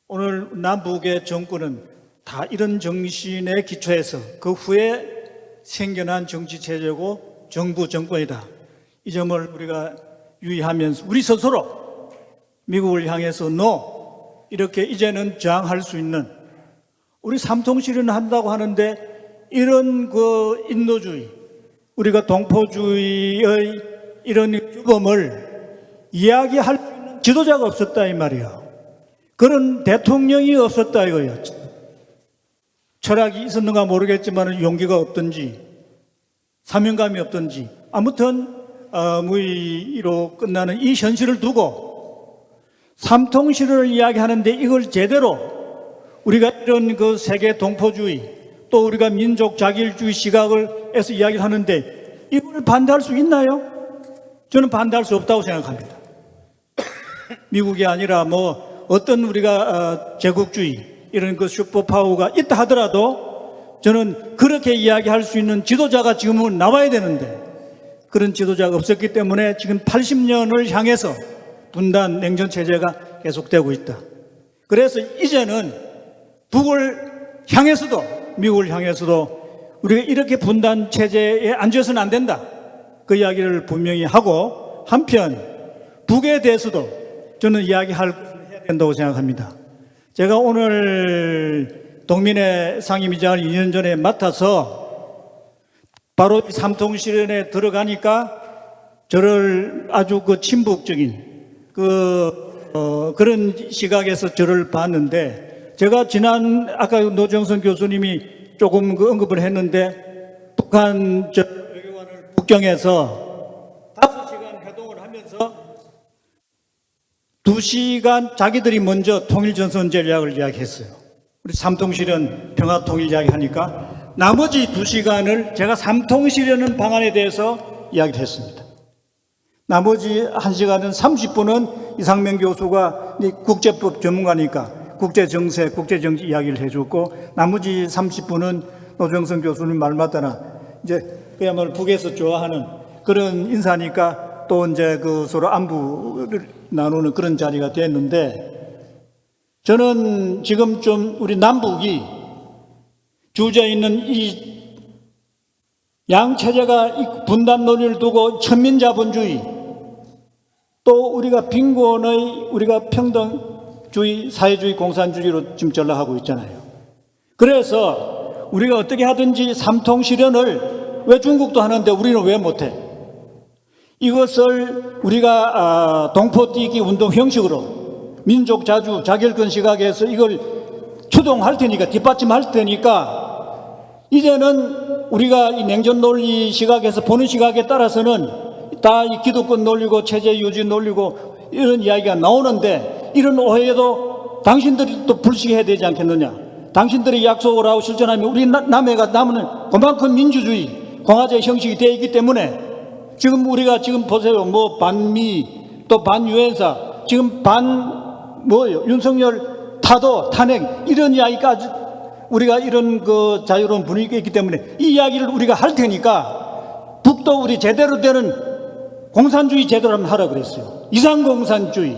오늘 남북의 정권은 다 이런 정신에 기초해서 그 후에 생겨난 정치체제고 정부 정권이다. 이 점을 우리가 유의하면서 우리 스스로 미국을 향해서 이렇게 이제는 저항할 수 있는, 우리 삼통실은 한다고 하는데 이런 그 인도주의, 우리가 동포주의의 이런 규범을 이야기할 수 있는 지도자가 없었다 이 말이야. 그런 대통령이 없었다 이거예요. 철학이 있었는가 모르겠지만 용기가 없든지 사명감이 없든지 아무튼 무의로 끝나는 이 현실을 두고 삼통실을 이야기하는데 이걸 제대로 우리가 이런 그 세계 동포주의 또 우리가 민족 자기일주의 시각을 해서 이야기를 하는데 이걸 반대할 수 있나요? 저는 반대할 수 없다고 생각합니다. 미국이 아니라 어떤 우리가 제국주의 이런 그 슈퍼파워가 있다 하더라도 저는 그렇게 이야기할 수 있는 지도자가 지금은 나와야 되는데 그런 지도자가 없었기 때문에 지금 80년을 향해서 분단 냉전 체제가 계속되고 있다. 그래서 이제는 북을 향해서도 미국을 향해서도 우리가 이렇게 분단 체제에 앉아서는 안 된다. 그 이야기를 분명히 하고 한편 북에 대해서도 저는 이야기해야 된다고 생각합니다. 제가 오늘 동민회 상임위장을 2년 전에 맡아서 바로 삼통실에 들어가니까 저를 아주 그 친북적인 그런 시각에서 저를 봤는데 제가 아까 노정선 교수님이 조금 언급을 했는데 북한 외교관을 북경에서 5시간 회동을 하면서 2시간 자기들이 먼저 통일전선 전략을 이야기했어요. 우리 삼통실은 평화통일 이야기하니까 나머지 2시간을 제가 삼통실이라는 방안에 대해서 이야기를 했습니다. 나머지 1시간은 30분은 이상명 교수가 국제법 전문가니까 국제정세, 국제정치 이야기를 해줬고 나머지 30분은 노정선 교수님 말 맞다나 이제 그야말로 북에서 좋아하는 그런 인사니까 또 이제 그 서로 안부를 나누는 그런 자리가 됐는데 저는 지금 좀 우리 남북이 주저에 있는 이 양체제가 이 분단 논의를 두고 천민자본주의, 또 우리가 빈곤의 우리가 평등주의, 사회주의, 공산주의로 지금 전락하고 있잖아요. 그래서 우리가 어떻게 하든지 삼통실현을 왜 중국도 하는데 우리는 왜 못해? 이것을 우리가 동포뛰기 운동 형식으로 민족 자주 자결권 시각에서 이걸 추동할 테니까, 뒷받침할 테니까, 이제는 우리가 이 냉전 논리 시각에서 보는 시각에 따라서는 다 이 기득권 논리고 체제 유지 논리고 이런 이야기가 나오는데, 이런 오해도 당신들이 또 불식해야 되지 않겠느냐. 당신들이 약속을 하고 실천하면 우리 남해가 남은 그만큼 민주주의 공화제 형식이 되어 있기 때문에, 지금 우리가 지금 보세요. 뭐 반미 또 반유엔사, 지금 윤석열 타도 탄핵 이런 이야기까지, 우리가 이런 그 자유로운 분위기가 있기 때문에 이 이야기를 우리가 할 테니까, 북도 우리 제대로 되는 공산주의 제대로 한번 하라 그랬어요. 이상공산주의.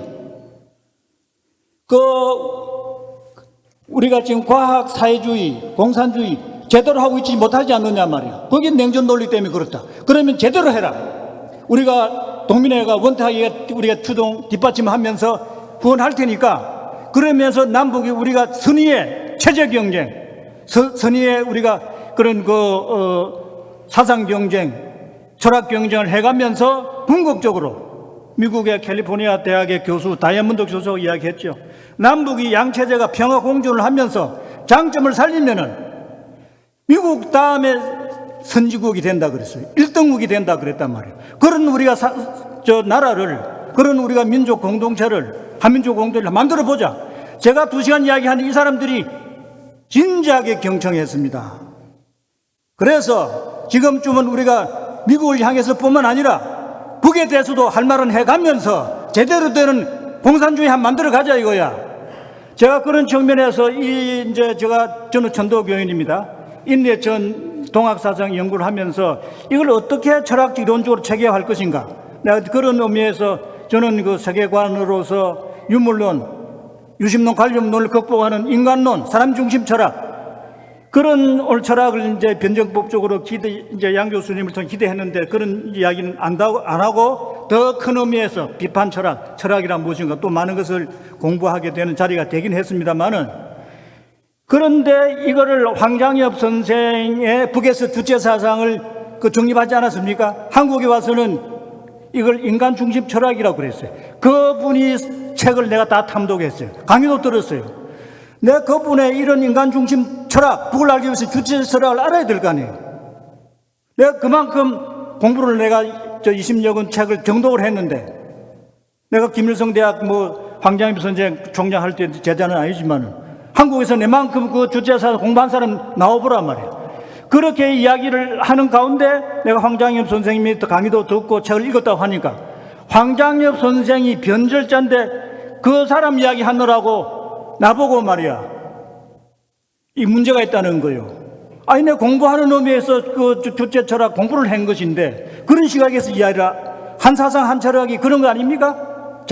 우리가 지금 과학 사회주의, 공산주의 제대로 하고 있지 못하지 않느냐 말이야. 거긴 냉전 논리 때문에 그렇다. 그러면 제대로 해라. 우리가 동민회가 원탁하게 우리가 추동 뒷받침하면서 후원할 테니까, 그러면서 남북이 우리가 선의의 체제 경쟁, 선의의 우리가 그런 사상 경쟁, 철학 경쟁을 해가면서 궁극적으로, 미국의 캘리포니아 대학의 교수 다이아몬드 교수가 이야기했죠. 남북이 양체제가 평화 공존을 하면서 장점을 살리면은 미국 다음에 선진국이 된다 그랬어요. 1등국이 된다 그랬단 말이에요. 그런 우리가 나라를, 그런 우리가 민족 공동체를, 한민족 공동체를 만들어 보자. 제가 2시간 이야기한 이 사람들이 진지하게 경청했습니다. 그래서 지금쯤은 우리가 미국을 향해서 뿐만 아니라 북에 대해서도 할 말은 해가면서 제대로 되는 공산주의 한 만들어 가자 이거야. 제가 그런 측면에서 저는 전도교인입니다. 인내전 동학사상 연구를 하면서 이걸 어떻게 철학 이론적으로 체계화할 것인가. 내가 그런 의미에서 저는 그 세계관으로서 유물론, 유심론, 관념론을 극복하는 인간론, 사람 중심 철학, 그런 오늘 철학을 이제 변정법적으로 이제 양 교수님을 통해 기대했는데, 그런 이야기는 안 하고 더 큰 의미에서 비판 철학이란 무엇인가, 또 많은 것을 공부하게 되는 자리가 되긴 했습니다만은, 그런데 이거를 황장엽 선생의 북에서 주체 사상을 정립하지 않았습니까? 한국에 와서는 이걸 인간 중심 철학이라고 그랬어요. 그분이 책을 내가 다 탐독했어요. 강의도 들었어요. 내가 그분의 이런 인간 중심 철학, 북을 알기 위해서 주체 철학을 알아야 될 거 아니에요. 내가 그만큼 공부를 내가 20여 권 책을 정독을 했는데, 내가 김일성 대학 황장엽 선생 총장 할 때 제자는 아니지만 한국에서 내만큼 그 주체사상 공부한 사람 나와보란 말이에요. 그렇게 이야기를 하는 가운데 내가 황장엽 선생님이 강의도 듣고 책을 읽었다고 하니까, 황장엽 선생이 변절자인데 그 사람 이야기 하느라고 나보고 말이야, 이 문제가 있다는 거예요. 아니, 내가 공부하는 의미에서 그 주체 철학 공부를 한 것인데, 그런 시각에서 이야기를, 한 사상 한 철학이 그런 거 아닙니까?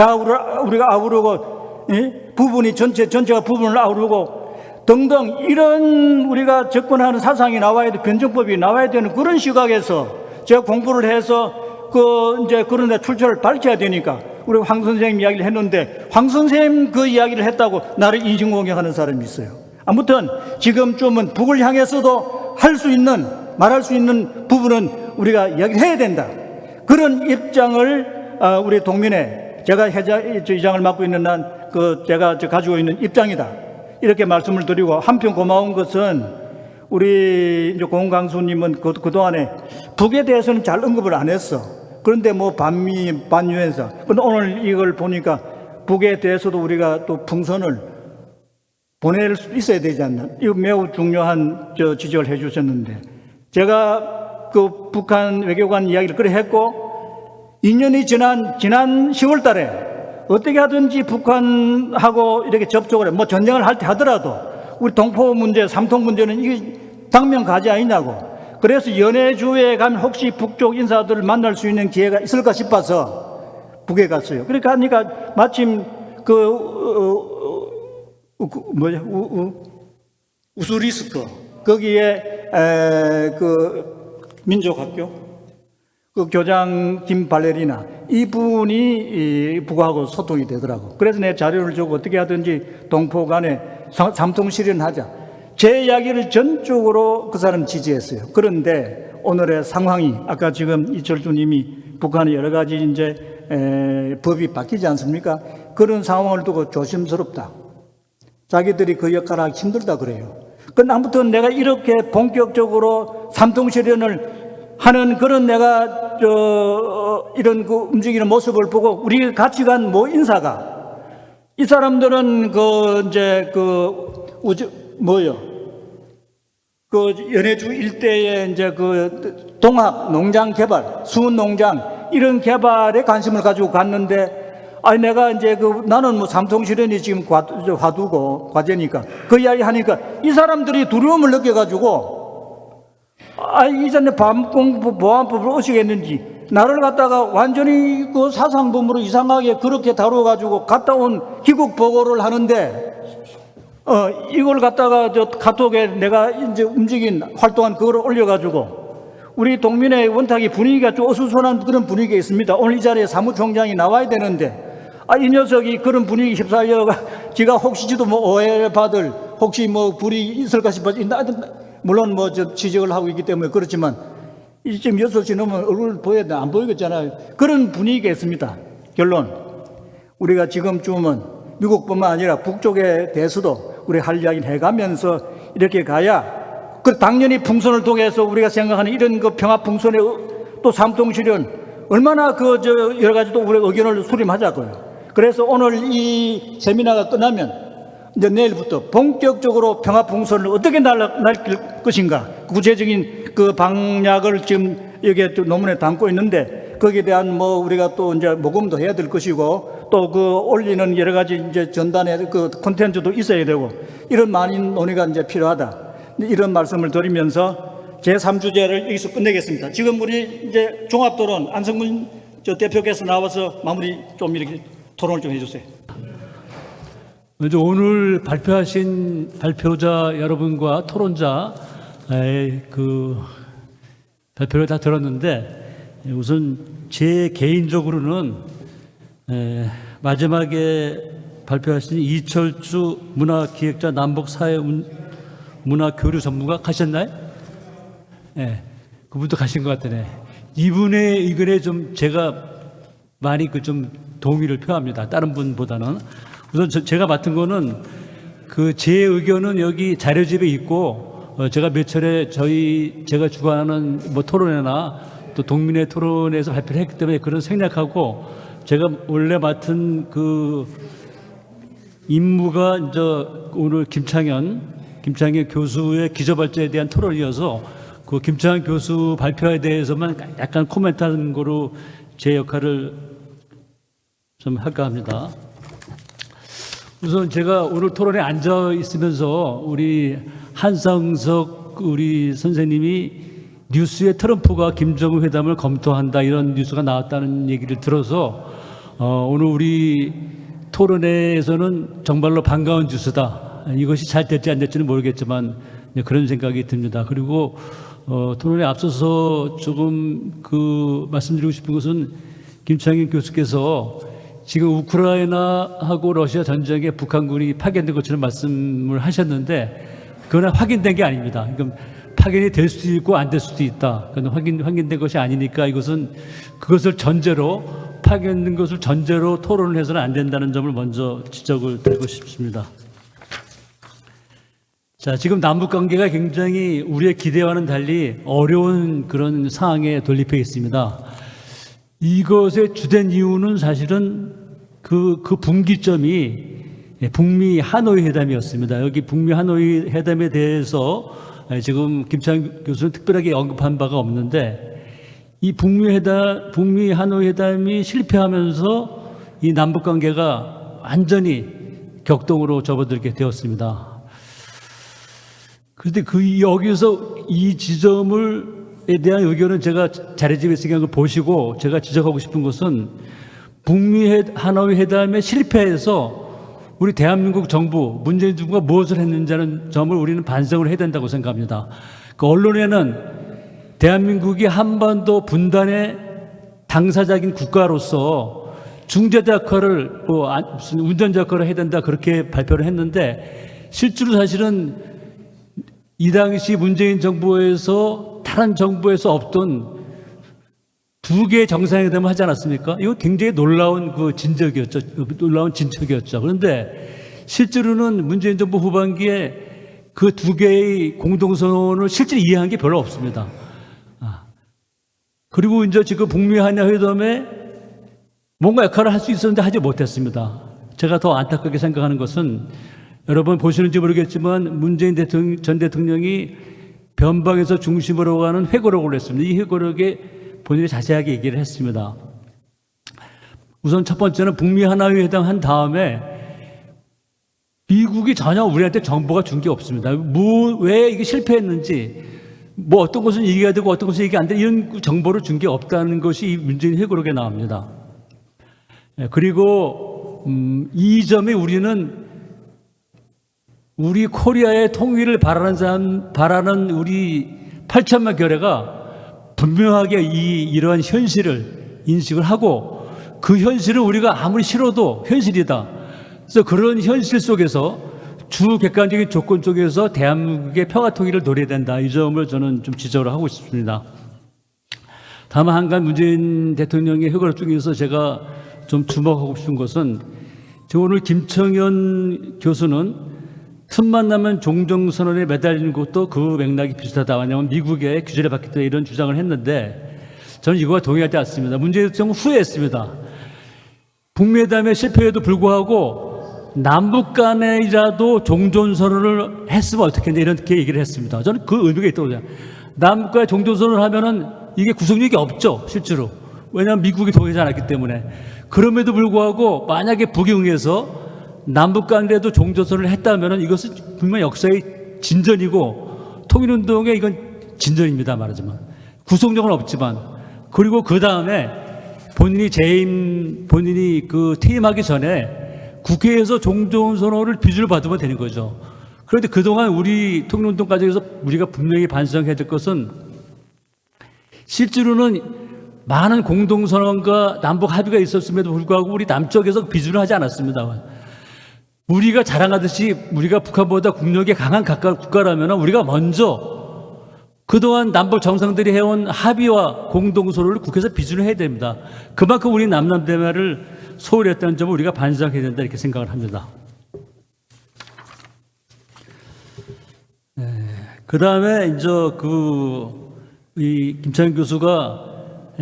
우리가 아우르고, 전체가 부분을 아우르고 등등, 이런 우리가 접근하는 사상이 나와야 돼, 변정법이 나와야 되는 그런 시각에서 제가 공부를 해서 그런 데 출처를 밝혀야 되니까, 우리 황 선생님 이야기를 했는데, 황 선생님 그 이야기를 했다고 나를 인신공격하는 사람이 있어요. 아무튼 지금쯤은 북을 향해서도 말할 수 있는 부분은 우리가 이야기를 해야 된다. 그런 입장을 우리 동민회, 제가 이장을 맡고 있는 제가 가지고 있는 입장이다. 이렇게 말씀을 드리고, 한편 고마운 것은 우리 공강수님은 그동안에 북에 대해서는 잘 언급을 안 했어. 그런데 반미, 반유엔사. 근데 오늘 이걸 보니까 북에 대해서도 우리가 또 풍선을 보낼 수 있어야 되지 않나. 이거 매우 중요한 지적을 해 주셨는데, 제가 그 북한 외교관 이야기를 그래 했고, 2년이 지난 10월 달에 어떻게 하든지 북한하고 이렇게 접촉을 해. 전쟁을 할 때 하더라도 우리 동포 문제, 삼통 문제는 이게 당면 가지 아니냐고. 그래서 연해주에 가면 혹시 북쪽 인사들을 만날 수 있는 기회가 있을까 싶어서 북에 갔어요. 그러니까 하니까 마침 우수리스크 거기에 민족학교 그 교장 김발레리나 이분이 북하고 소통이 되더라고. 그래서 내 자료를 주고 어떻게 하든지 동포 간에 삼통 실현하자. 제 이야기를 전적으로 그 사람 지지했어요. 그런데 오늘의 상황이 아까 지금 이철주님이 북한의 여러 가지 이제 법이 바뀌지 않습니까? 그런 상황을 두고 조심스럽다. 자기들이 그 역할을 하기 힘들다 그래요. 근데 아무튼 내가 이렇게 본격적으로 삼통 실현을 하는 그런 내가 이런 그 움직이는 모습을 보고 우리 같이 간 모 인사가 이 사람들은 그 이제 그 연해주 일대에 이제 그 동학 농장 개발, 수은 농장 이런 개발에 관심을 가지고 갔는데 아니 내가 이제 나는 뭐 삼통 실현이 지금 화두고 과제니까 그 이야기 하니까 이 사람들이 두려움을 느껴가지고 이전에 반공보안법을 어시겠는지 나를 갖다가 완전히 그 사상범으로 이상하게 그렇게 다뤄가지고 갔다 온 귀국 보고를 하는데 이걸 갖다가 저 카톡에 내가 이제 활동한 그거를 올려가지고 우리 동민의 원탁이 분위기가 좀 어수선한 그런 분위기가 있습니다. 오늘 이 자리에 사무총장이 나와야 되는데 이 녀석이 그런 분위기 휩싸여 지가 혹시지도 뭐 오해받을 혹시 뭐 불이 있을까 싶어서 물론 뭐 저 지적을 하고 있기 때문에 그렇지만 지금 6시 넘으면 얼굴 보여야 돼. 안 보이겠잖아요. 그런 분위기가 있습니다. 결론 우리가 지금쯤은 미국뿐만 아니라 북쪽에 대해서도 우리 할 이야기를 해가면서 이렇게 가야 그 당연히 풍선을 통해서 우리가 생각하는 이런 그 평화 풍선의 또 삼통 실현 얼마나 여러 가지 또 우리 의견을 수렴하자고요. 그래서 오늘 이 세미나가 끝나면 이제 내일부터 본격적으로 평화 풍선을 어떻게 날릴 것인가 구체적인 그 방략을 지금 여기에 또 논문에 담고 있는데 거기에 대한 뭐 우리가 또 이제 모금도 해야 될 것이고 또 그 올리는 여러 가지 이제 전단의 그 콘텐츠도 있어야 되고 이런 많은 논의가 이제 필요하다. 이런 말씀을 드리면서 제3주제를 여기서 끝내겠습니다. 지금 우리 이제 종합토론 안성문 대표께서 나와서 마무리 좀 이렇게 토론을 좀 해주세요. 먼저 오늘 발표하신 발표자 여러분과 토론자의 그 발표를 다 들었는데 우선 제 개인적으로는 마지막에 발표하신 이철주 문화기획자 남북사회 문화교류 전문가 가셨나요? 네, 그분도 가신 것 같더네. 이분의 의견에 좀 제가 많이 좀 동의를 표합니다. 다른 분보다는. 우선 제가 맡은 거는 제 의견은 여기 자료집에 있고 제가 몇 차례 제가 주관하는 뭐 토론회나 또 동민회 토론에서 발표를 했기 때문에 그런 생략하고 제가 원래 맡은 그 임무가 이제 오늘 김창현 교수의 기저발전에 대한 토론이어서 그 김창현 교수 발표에 대해서만 약간 코멘트하는 거로 제 역할을 좀 할까 합니다. 우선 제가 오늘 토론에 앉아 있으면서 우리 한상석 우리 선생님이 뉴스에 트럼프가 김정은 회담을 검토한다 이런 뉴스가 나왔다는 얘기를 들어서 오늘 우리 토론회에서는 정말로 반가운 뉴스다. 이것이 잘 될지 안 될지는 모르겠지만 그런 생각이 듭니다. 그리고 토론에 앞서서 조금 말씀드리고 싶은 것은 김창현 교수께서 지금 우크라이나하고 러시아 전쟁에 북한군이 파견된 것처럼 말씀을 하셨는데 그건 확인된 게 아닙니다. 그러니까 파견이 될 수도 있고 안 될 수도 있다. 그건 확인된 것이 아니니까 이것은 그것을 전제로 파견된 것을 전제로 토론을 해서는 안 된다는 점을 먼저 지적을 드리고 싶습니다. 자, 지금 남북 관계가 굉장히 우리의 기대와는 달리 어려운 그런 상황에 돌입해 있습니다. 이것의 주된 이유는 사실은 그 분기점이 북미 하노이 회담이었습니다. 여기 북미 하노이 회담에 대해서 지금 김창현 교수는 특별하게 언급한 바가 없는데 이 북미 하노이 회담이 실패하면서 이 남북 관계가 완전히 격동으로 접어들게 되었습니다. 그런데 여기서 이 지점에 대한 의견은 제가 자료집에 있으니까 그걸 보시고 제가 지적하고 싶은 것은 북미 하노이 회담에 실패해서 우리 대한민국 정부, 문재인 정부가 무엇을 했는지 하는 점을 우리는 반성을 해야 된다고 생각합니다. 그 언론에는 대한민국이 한반도 분단의 당사자인 국가로서 중재자 역할을 무슨 운전자 역할을 해야 된다 그렇게 발표를 했는데 실제로 사실은 이 당시 문재인 정부에서 다른 정부에서 없던 두 개의 정상회담을 하지 않았습니까? 이거 굉장히 놀라운 진적이었죠. 놀라운 진척이었죠. 그런데 실제로는 문재인 정부 후반기에 그 두 개의 공동선언을 실제로 이해한 게 별로 없습니다. 그리고 이제 지금 북미 한야 회담에 뭔가 역할을 할 수 있었는데 하지 못했습니다. 제가 더 안타깝게 생각하는 것은 여러분 보시는지 모르겠지만 문재인 전 대통령이 변방에서 중심으로 가는 회고록을 냈습니다. 이 회고록에 본인이 자세하게 얘기를 했습니다. 우선 첫 번째는 북미 하나회 회담 한 다음에 미국이 전혀 우리한테 정보가 준 게 없습니다. 왜 이게 실패했는지, 어떤 것은 얘기가 되고 어떤 것은 얘기 안 되는 이런 정보를 준 게 없다는 것이 이 문재인 회고록에 나옵니다. 그리고 이 점에 우리는 우리 코리아의 통일을 바라는 우리 8천만 결의가 분명하게 이러한 현실을 인식을 하고 그 현실을 우리가 아무리 싫어도 현실이다. 그래서 그런 현실 속에서 주 객관적인 조건 속에서 대한민국의 평화 통일을 노려야 된다. 이 점을 저는 좀 지적을 하고 싶습니다. 다만 한 가지 문재인 대통령의 회고록 중에서 제가 좀 주목하고 싶은 것은 지금 오늘 김청현 교수는 틈만 나면 종전선언에 매달리는 것도 그 맥락이 비슷하다. 왜냐하면 미국의 규제를 받기 때문에 이런 주장을 했는데 저는 이거와 동의하지 않습니다. 문재인 대통령은 후회했습니다. 북미회담의 실패에도 불구하고 남북 간에라도 종전선언을 했으면 어떻겠냐 이렇게 얘기를 했습니다. 저는 그 의미가 있다고 생각해요. 남북 간에 종전선언을 하면은 이게 구속력이 없죠, 실제로. 왜냐하면 미국이 동의하지 않았기 때문에. 그럼에도 불구하고 만약에 북이 응해서 남북 간에도 종전선언을 했다면은 이것은 분명 역사의 진전이고 통일운동의 이건 진전입니다, 말하자면. 구속력은 없지만. 그리고 그 다음에 본인이 퇴임하기 전에 국회에서 종전선언을 비준을 받으면 되는 거죠. 그런데 그동안 우리 통일운동 과정에서 우리가 분명히 반성해야 될 것은 실제로는 많은 공동선언과 남북 합의가 있었음에도 불구하고 우리 남쪽에서 비준을 하지 않았습니다. 우리가 자랑하듯이 우리가 북한보다 국력이 강한 국가라면 우리가 먼저 그동안 남북 정상들이 해온 합의와 공동선언을 국회에서 비준을 해야 됩니다. 그만큼 우리 남남대화를 소홀히 했다는 점을 우리가 반성해야 된다 이렇게 생각을 합니다. 그 다음에 이제 이 김창현 교수가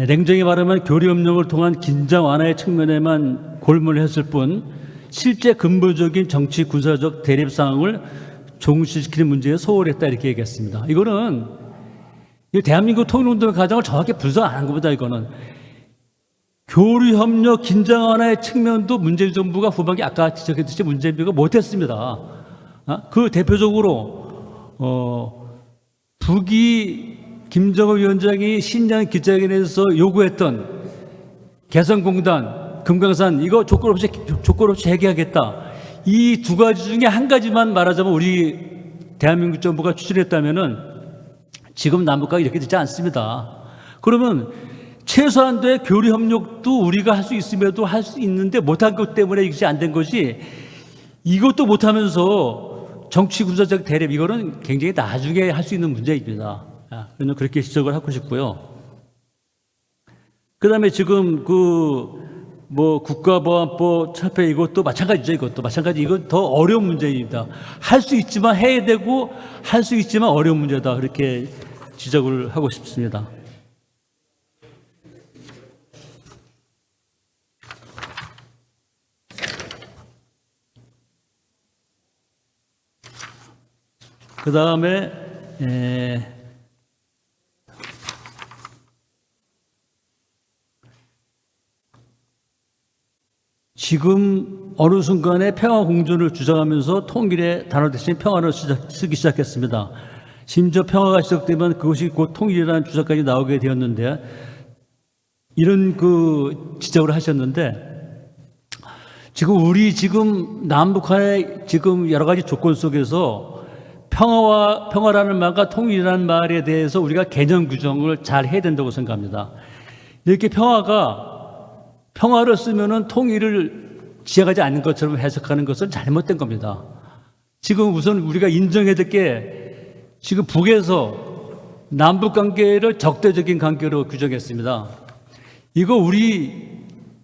냉정히 말하면 교류협력을 통한 긴장 완화의 측면에만 골몰을 했을 뿐 실제 근본적인 정치 군사적 대립 상황을 종식시키는 문제에 소홀했다 이렇게 얘기했습니다. 이거는 대한민국 통일운동의 과정을 정확히 분석 안 한 겁니다. 이거는 교류협력 긴장 완화의 측면도 문재인 정부가 후반기 아까 지적했듯이 문재인 정부가 못했습니다. 그 대표적으로 북이 김정은 위원장이 신년 기자회견에서 요구했던 개성공단, 금강산 이거 조건 없이 재개하겠다. 이 두 가지 중에 한 가지만 말하자면 우리 대한민국 정부가 추진했다면은 지금 남북과 이렇게 되지 않습니다. 그러면 최소한도의 교류 협력도 우리가 할 수 있음에도 할 수 있는데 못한 것 때문에 이것이 안 된 것이 이것도 못하면서 정치 군사적 대립 이거는 굉장히 나중에 할 수 있는 문제입니다. 저는 그렇게 지적을 하고 싶고요. 그다음에 지금 국가보안법 철폐 이것도 마찬가지죠. 이건 더 어려운 문제입니다. 할 수 있지만 해야 되고 할 수 있지만 어려운 문제다. 그렇게 지적을 하고 싶습니다. 그 다음에 지금 어느 순간에 평화 공존을 주장하면서 통일의 단어 대신 평화를 쓰기 시작했습니다. 심지어 평화가 시작되면 그것이 곧 통일이라는 주장까지 나오게 되었는데 이런 지적을 하셨는데 지금 남북한의 지금 여러 가지 조건 속에서 평화라는 말과 통일이라는 말에 대해서 우리가 개념 규정을 잘 해야 된다고 생각합니다. 이렇게 평화를 쓰면은 통일을 지향하지 않는 것처럼 해석하는 것은 잘못된 겁니다. 지금 우선 우리가 인정해야 될 게 지금 북에서 남북 관계를 적대적인 관계로 규정했습니다. 이거 우리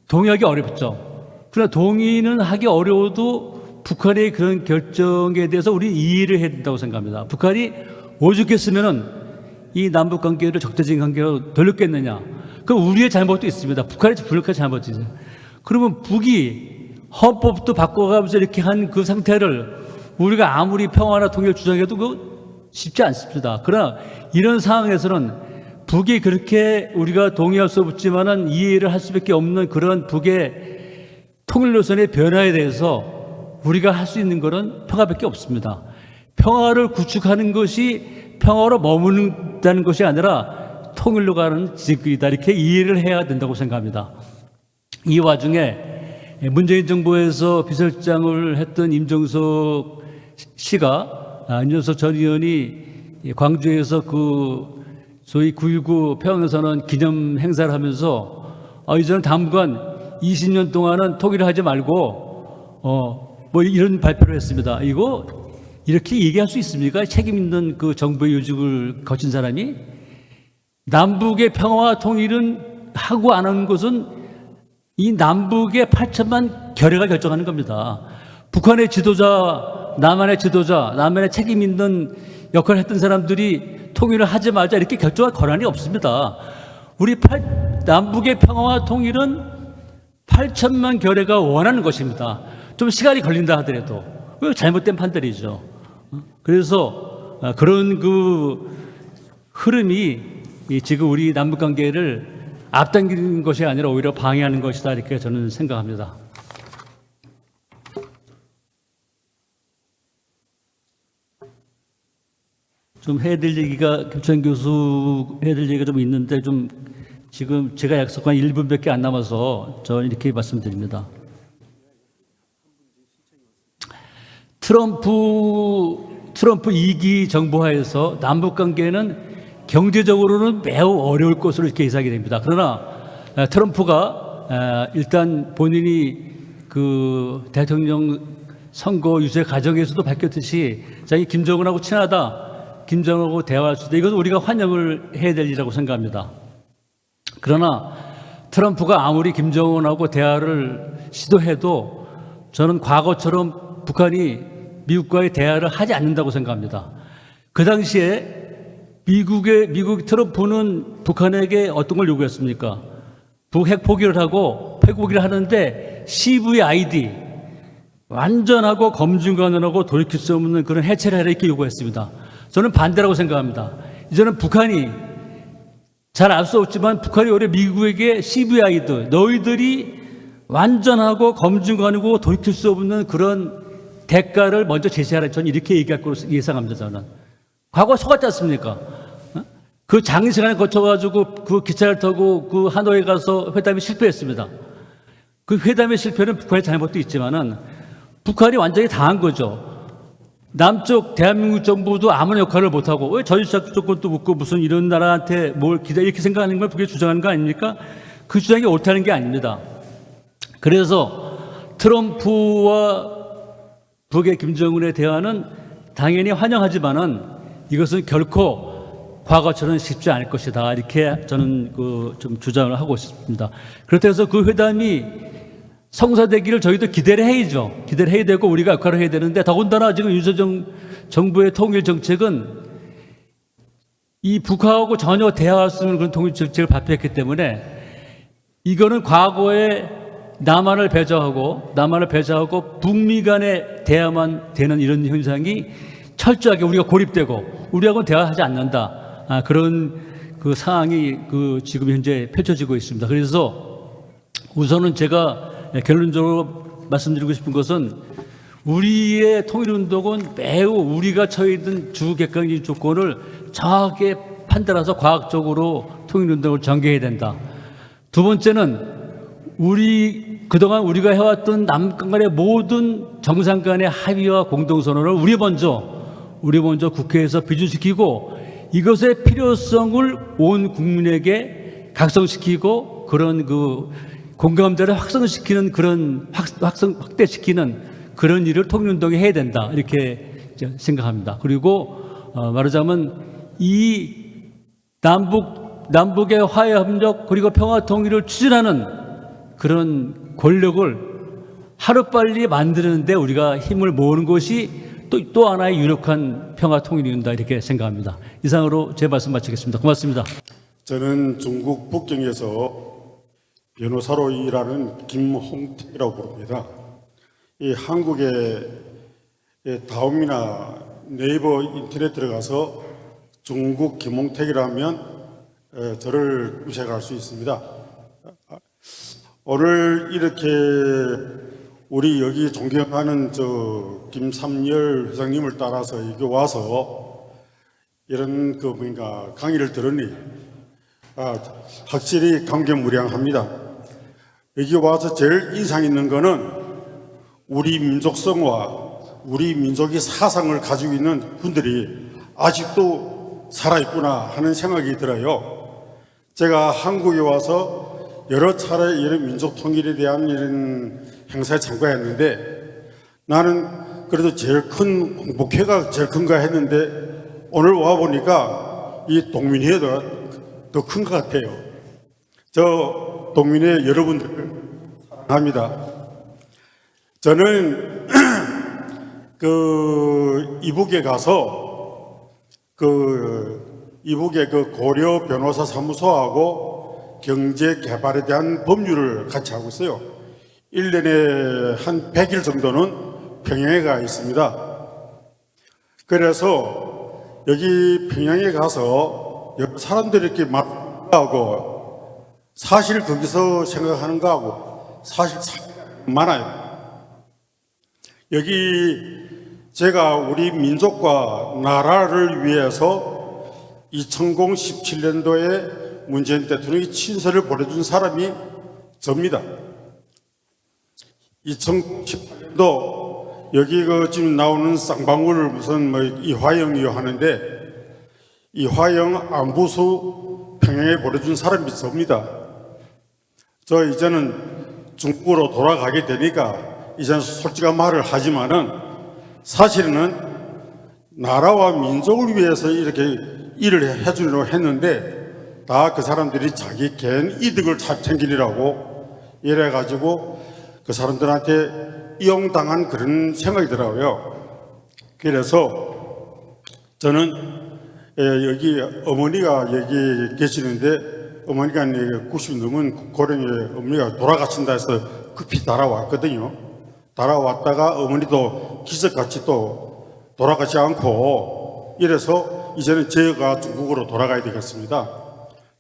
동의하기 어렵죠. 그러나 동의는 하기 어려워도 북한의 그런 결정에 대해서 우리 이해를 해야 된다고 생각합니다. 북한이 오죽했으면은 이 남북 관계를 적대적인 관계로 돌렸겠느냐. 그럼 우리의 잘못도 있습니다. 북한의 불력한 잘못이죠. 그러면 북이 헌법도 바꿔가면서 이렇게 한 그 상태를 우리가 아무리 평화나 통일 주장해도 그 쉽지 않습니다. 그러나 이런 상황에서는 북이 그렇게 우리가 동의할 수 없지만은 이해를 할 수밖에 없는 그런 북의 통일 노선의 변화에 대해서 우리가 할 수 있는 것은 평화밖에 없습니다. 평화를 구축하는 것이 평화로 머무른다는 것이 아니라 통일로 가는 지름길이다. 이렇게 이해를 해야 된다고 생각합니다. 이 와중에 문재인 정부에서 비서실장을 했던 임종석 씨가 임종석 전 의원이 광주에서 그 소위 9.19 평화선언 기념 행사를 하면서 이제는 당분간 20년 동안은 통일을 하지 말고 뭐 이런 발표를 했습니다. 이거 이렇게 얘기할 수 있습니까? 책임 있는 그 정부의 요직을 거친 사람이 남북의 평화와 통일은 하고 안 하는 것은 이 남북의 8천만 결의가 결정하는 겁니다. 북한의 지도자, 남한의 책임 있는 역할을 했던 사람들이 통일을 하지 말자 이렇게 결정할 권한이 없습니다. 남북의 평화와 통일은 8천만 결의가 원하는 것입니다. 좀 시간이 걸린다 하더라도 잘못된 판단이죠. 그래서 그런 그 흐름이 지금 우리 남북 관계를 앞당기는 것이 아니라 오히려 방해하는 것이다 이렇게 저는 생각합니다. 좀 해야 될 얘기가 김창현 교수 해야 될 얘기가 좀 있는데 좀 지금 제가 약속한 1분밖에 안 남아서 저 이렇게 말씀드립니다. 트럼프 2기 정부 하에서 남북 관계는 경제적으로는 매우 어려울 것으로 이렇게 예상이 됩니다. 그러나 트럼프가 일단 본인이 그 대통령 선거 유세 과정에서도 밝혔듯이 자기 김정은하고 친하다. 김정은하고 대화할 수 있다. 이것은 우리가 환영을 해야 될 일이라고 생각합니다. 그러나 트럼프가 아무리 김정은하고 대화를 시도해도 저는 과거처럼 북한이 미국과의 대화를 하지 않는다고 생각합니다. 그 당시에 미국 트럼프는 북한에게 어떤 걸 요구했습니까? 북핵 포기를 하고 회고기를 하는데 CVID 완전하고 검증 가능하고 돌이킬 수 없는 그런 해체를 하라 이렇게 요구했습니다. 저는 반대라고 생각합니다. 이제는 북한이 잘 알 수 없지만 북한이 올해 미국에게 CVID 너희들이 완전하고 검증 가능하고 돌이킬 수 없는 그런 대가를 먼저 제시하라. 저는 이렇게 얘기할 거로 예상합니다. 저는 과거 속았지 않습니까? 그 장시간을 거쳐가지고 그 기차를 타고 그 하노이에 가서 회담이 실패했습니다. 그 회담의 실패는 북한의 잘못도 있지만은 북한이 완전히 당한 거죠. 남쪽 대한민국 정부도 아무런 역할을 못하고 왜 전시적 조건도 묻고 무슨 이런 나라한테 뭘 기다 이렇게 생각하는 걸 북이 주장하는 거 아닙니까? 그 주장이 옳다는 게 아닙니다. 그래서 트럼프와 북의 김정은의 대화는 당연히 환영하지만은 이것은 결코 과거처럼 쉽지 않을 것이다. 이렇게 저는 좀 주장을 하고 있습니다. 그렇다고 해서 그 회담이 성사되기를 저희도 기대를 해야죠. 기대를 해야 되고 우리가 역할을 해야 되는데 더군다나 지금 윤석열 정부의 통일 정책은 이 북한하고 전혀 대화할 수 없는 그런 통일 정책을 발표했기 때문에 이거는 과거에 남한을 배제하고 북미 간의 대화만 되는 이런 현상이 철저하게 우리가 고립되고 우리하고는 대화하지 않는다. 그런 그 상황이 지금 현재 펼쳐지고 있습니다. 그래서 우선은 제가 결론적으로 말씀드리고 싶은 것은 우리의 통일운동은 매우 우리가 처해 있는 주객관적인 조건을 정확하게 판단해서 과학적으로 통일운동을 전개해야 된다. 두 번째는 그동안 우리가 해왔던 남북 간의 모든 정상 간의 합의와 공동선언을 우리 먼저 우리 먼저 국회에서 비준시키고 이것의 필요성을 온 국민에게 각성시키고 그런 그 공감대를 확성시키는 그런 확대시키는 그런 일을 통일운동이 해야 된다 이렇게 생각합니다. 그리고 말하자면 이 남북의 화해 협력 그리고 평화 통일을 추진하는 그런 권력을 하루빨리 만드는데 우리가 힘을 모으는 것이 또 하나의 유력한 평화 통일이 된다 이렇게 생각합니다. 이상으로 제 말씀 마치겠습니다. 고맙습니다. 저는 중국 북경에서 변호사로 일하는 김홍택이라고 부릅니다. 이 한국의 다음이나 네이버 인터넷 들어가서 중국 김홍택이라면 저를 검색할 수 있습니다. 오늘 이렇게 우리 여기 존경하는 저 김삼열 회장님을 따라서 여기 와서 이런 강의를 들으니 확실히 감개무량합니다. 여기 와서 제일 인상 있는 거는 우리 민족성과 우리 민족의 사상을 가지고 있는 분들이 아직도 살아있구나 하는 생각이 들어요. 제가 한국에 와서 여러 차례 이런 민족 통일에 대한 이런 행사에 참가했는데 나는 그래도 제일 큰 목회가 제일 큰가 했는데 오늘 와 보니까 이 동민회가 더 큰 것 같아요. 저 동민회 여러분들 사랑합니다. 저는 이북에 가서 이북의 고려 변호사 사무소하고 경제 개발에 대한 법률을 같이 하고 있어요. 1년에 한 100일 정도는 평양에 가 있습니다. 그래서 여기 평양에 가서 사람들이 이렇게 말하고 사실 거기서 생각하는 거하고 사실 많아요. 여기 제가 우리 민족과 나라를 위해서 2017년도에 문재인 대통령이 친서를 보내준 사람이 접니다. 2018년도 여기 지금 나오는 쌍방울 무슨 이화영이요 하는데 이화영 안부수 평양에 보내준 사람이 접니다. 저 이제는 중국으로 돌아가게 되니까 이제는 솔직한 말을 하지만은 사실은 나라와 민족을 위해서 이렇게 일을 해주려고 했는데 다 그 사람들이 자기 개인 이득을 챙기려고 이래가지고 그 사람들한테 이용당한 그런 생각이 들어요. 그래서 저는 여기 어머니가 여기 계시는데 어머니가 90 넘은 고령의 어머니가 돌아가신다 해서 급히 달아왔거든요. 달아왔다가 어머니도 기적같이 또 돌아가지 않고 이래서 이제는 제가 중국으로 돌아가야 되겠습니다.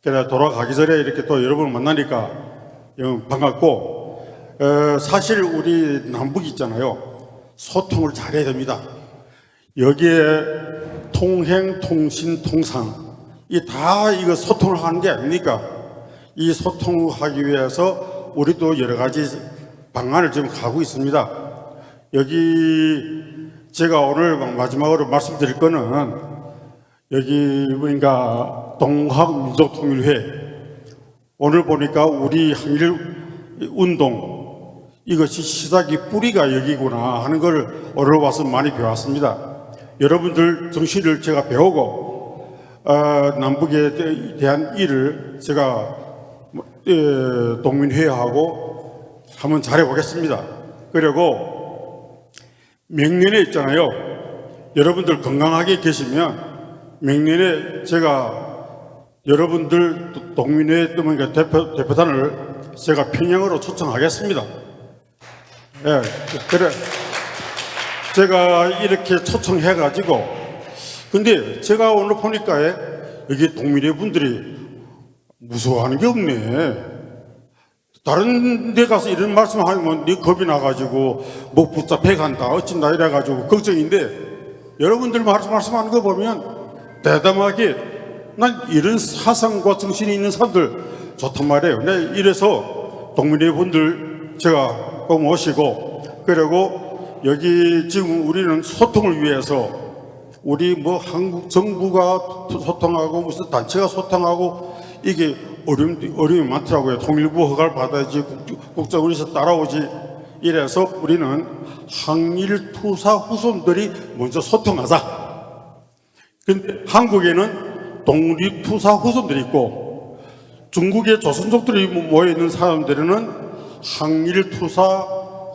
그래 돌아가기 전에 이렇게 또 여러분을 만나니까 반갑고 사실 우리 남북 있잖아요. 소통을 잘해야 됩니다. 여기에 통행, 통신, 통상 이 다 이거 소통을 하는 게 아닙니까? 이 소통을 하기 위해서 우리도 여러 가지 방안을 지금 가고 있습니다. 여기 제가 오늘 마지막으로 말씀드릴 거는 여기 동학민족통일회 오늘 보니까 우리 한일 운동 이것이 시작이 뿌리가 여기구나 하는 걸 오늘 와서 많이 배웠습니다. 여러분들 정신을 제가 배우고 남북에 대한 일을 제가 동민회하고 한번 잘해보겠습니다. 그리고 명년에 있잖아요. 여러분들 건강하게 계시면 명년에 제가 여러분들 동민회 대표단을 제가 평양으로 초청하겠습니다. 예, 그래. 제가 이렇게 초청해가지고, 근데 제가 오늘 보니까 여기 동민회 분들이 무서워하는 게 없네. 다른 데 가서 이런 말씀 하면 네 겁이 나가지고 뭐 붙잡혀 간다 어쩐다 이래가지고 걱정인데 여러분들 말씀하는 거 보면 대담하게 난 이런 사상과 정신이 있는 사람들 좋단 말이에요. 네, 이래서 동민회 분들 제가 꼭 모시고 그리고 여기 지금 우리는 소통을 위해서 우리 뭐 한국 정부가 소통하고 무슨 단체가 소통하고 이게 어려움이 많더라고요. 통일부 허가를 받아야지 국정원에서 따라오지. 이래서 우리는 항일 투사 후손들이 먼저 소통하자. 근데 한국에는 독립 투사 후손들이 있고 중국의 조선족들이 모여 있는 사람들은 항일 투사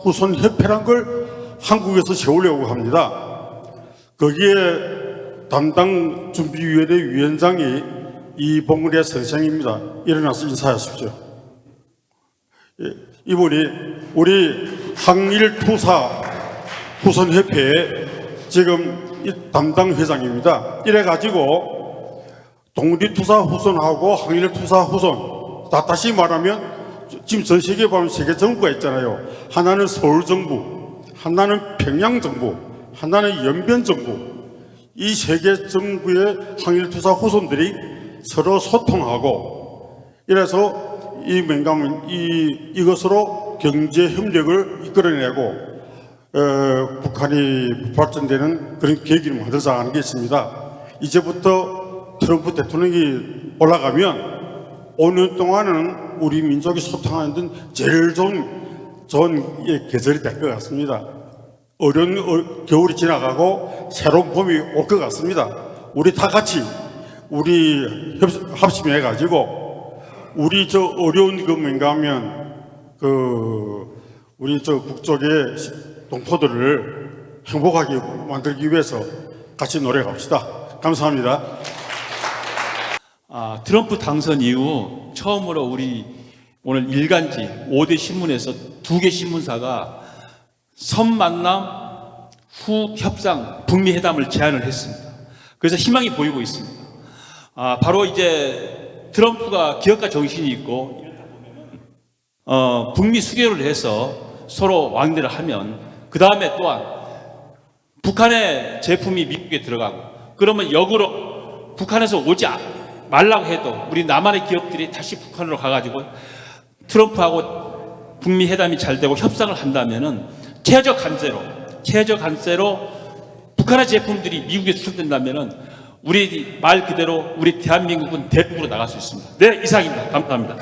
후손 협회란 걸 한국에서 세우려고 합니다. 거기에 담당 준비위원회 위원장이 이봉래 선생입니다. 일어나서 인사하십시오. 예, 이분이 우리 항일 투사 후손 협회의 지금 이 담당 회장입니다. 이래가지고 독립투사 후손하고 항일투사 후손, 다시 말하면 지금 전 세계에 보면 세계 정부가 있잖아요. 하나는 서울 정부, 하나는 평양 정부, 하나는 연변 정부. 이 세계 정부의 항일투사 후손들이 서로 소통하고 이래서 이 맹감은 이것으로 경제 협력을 이끌어내고 북한이 발전되는 그런 계기를 만들자 하는 게 있습니다. 이제부터 트럼프 대통령이 올라가면 5년 동안은 우리 민족이 소통하는 데 제일 좋은 계절이 될 것 같습니다. 어려운 겨울이 지나가고 새로운 봄이 올 것 같습니다. 우리 다 같이 우리 합심해 가지고 우리 저 어려운 그 뭔가 하면 우리 저 북쪽의 동포들을 행복하게 만들기 위해서 같이 노력합시다. 감사합니다. 트럼프 당선 이후 처음으로 우리 오늘 일간지 5대 신문에서 2개 신문사가 선만남 후 협상 북미 회담을 제안을 했습니다. 그래서 희망이 보이고 있습니다. 바로 이제 트럼프가 기업가 정신이 있고 북미 수교를 해서 서로 왕래를 하면 그 다음에 또한 북한의 제품이 미국에 들어가고 그러면 역으로 북한에서 오지 말라고 해도 우리 남한의 기업들이 다시 북한으로 가가지고 트럼프하고 북미 회담이 잘 되고 협상을 한다면은 최저 관세로 북한의 제품들이 미국에 수출된다면은 우리 말 그대로 우리 대한민국은 대국으로 나갈 수 있습니다. 네, 이상입니다. 감사합니다.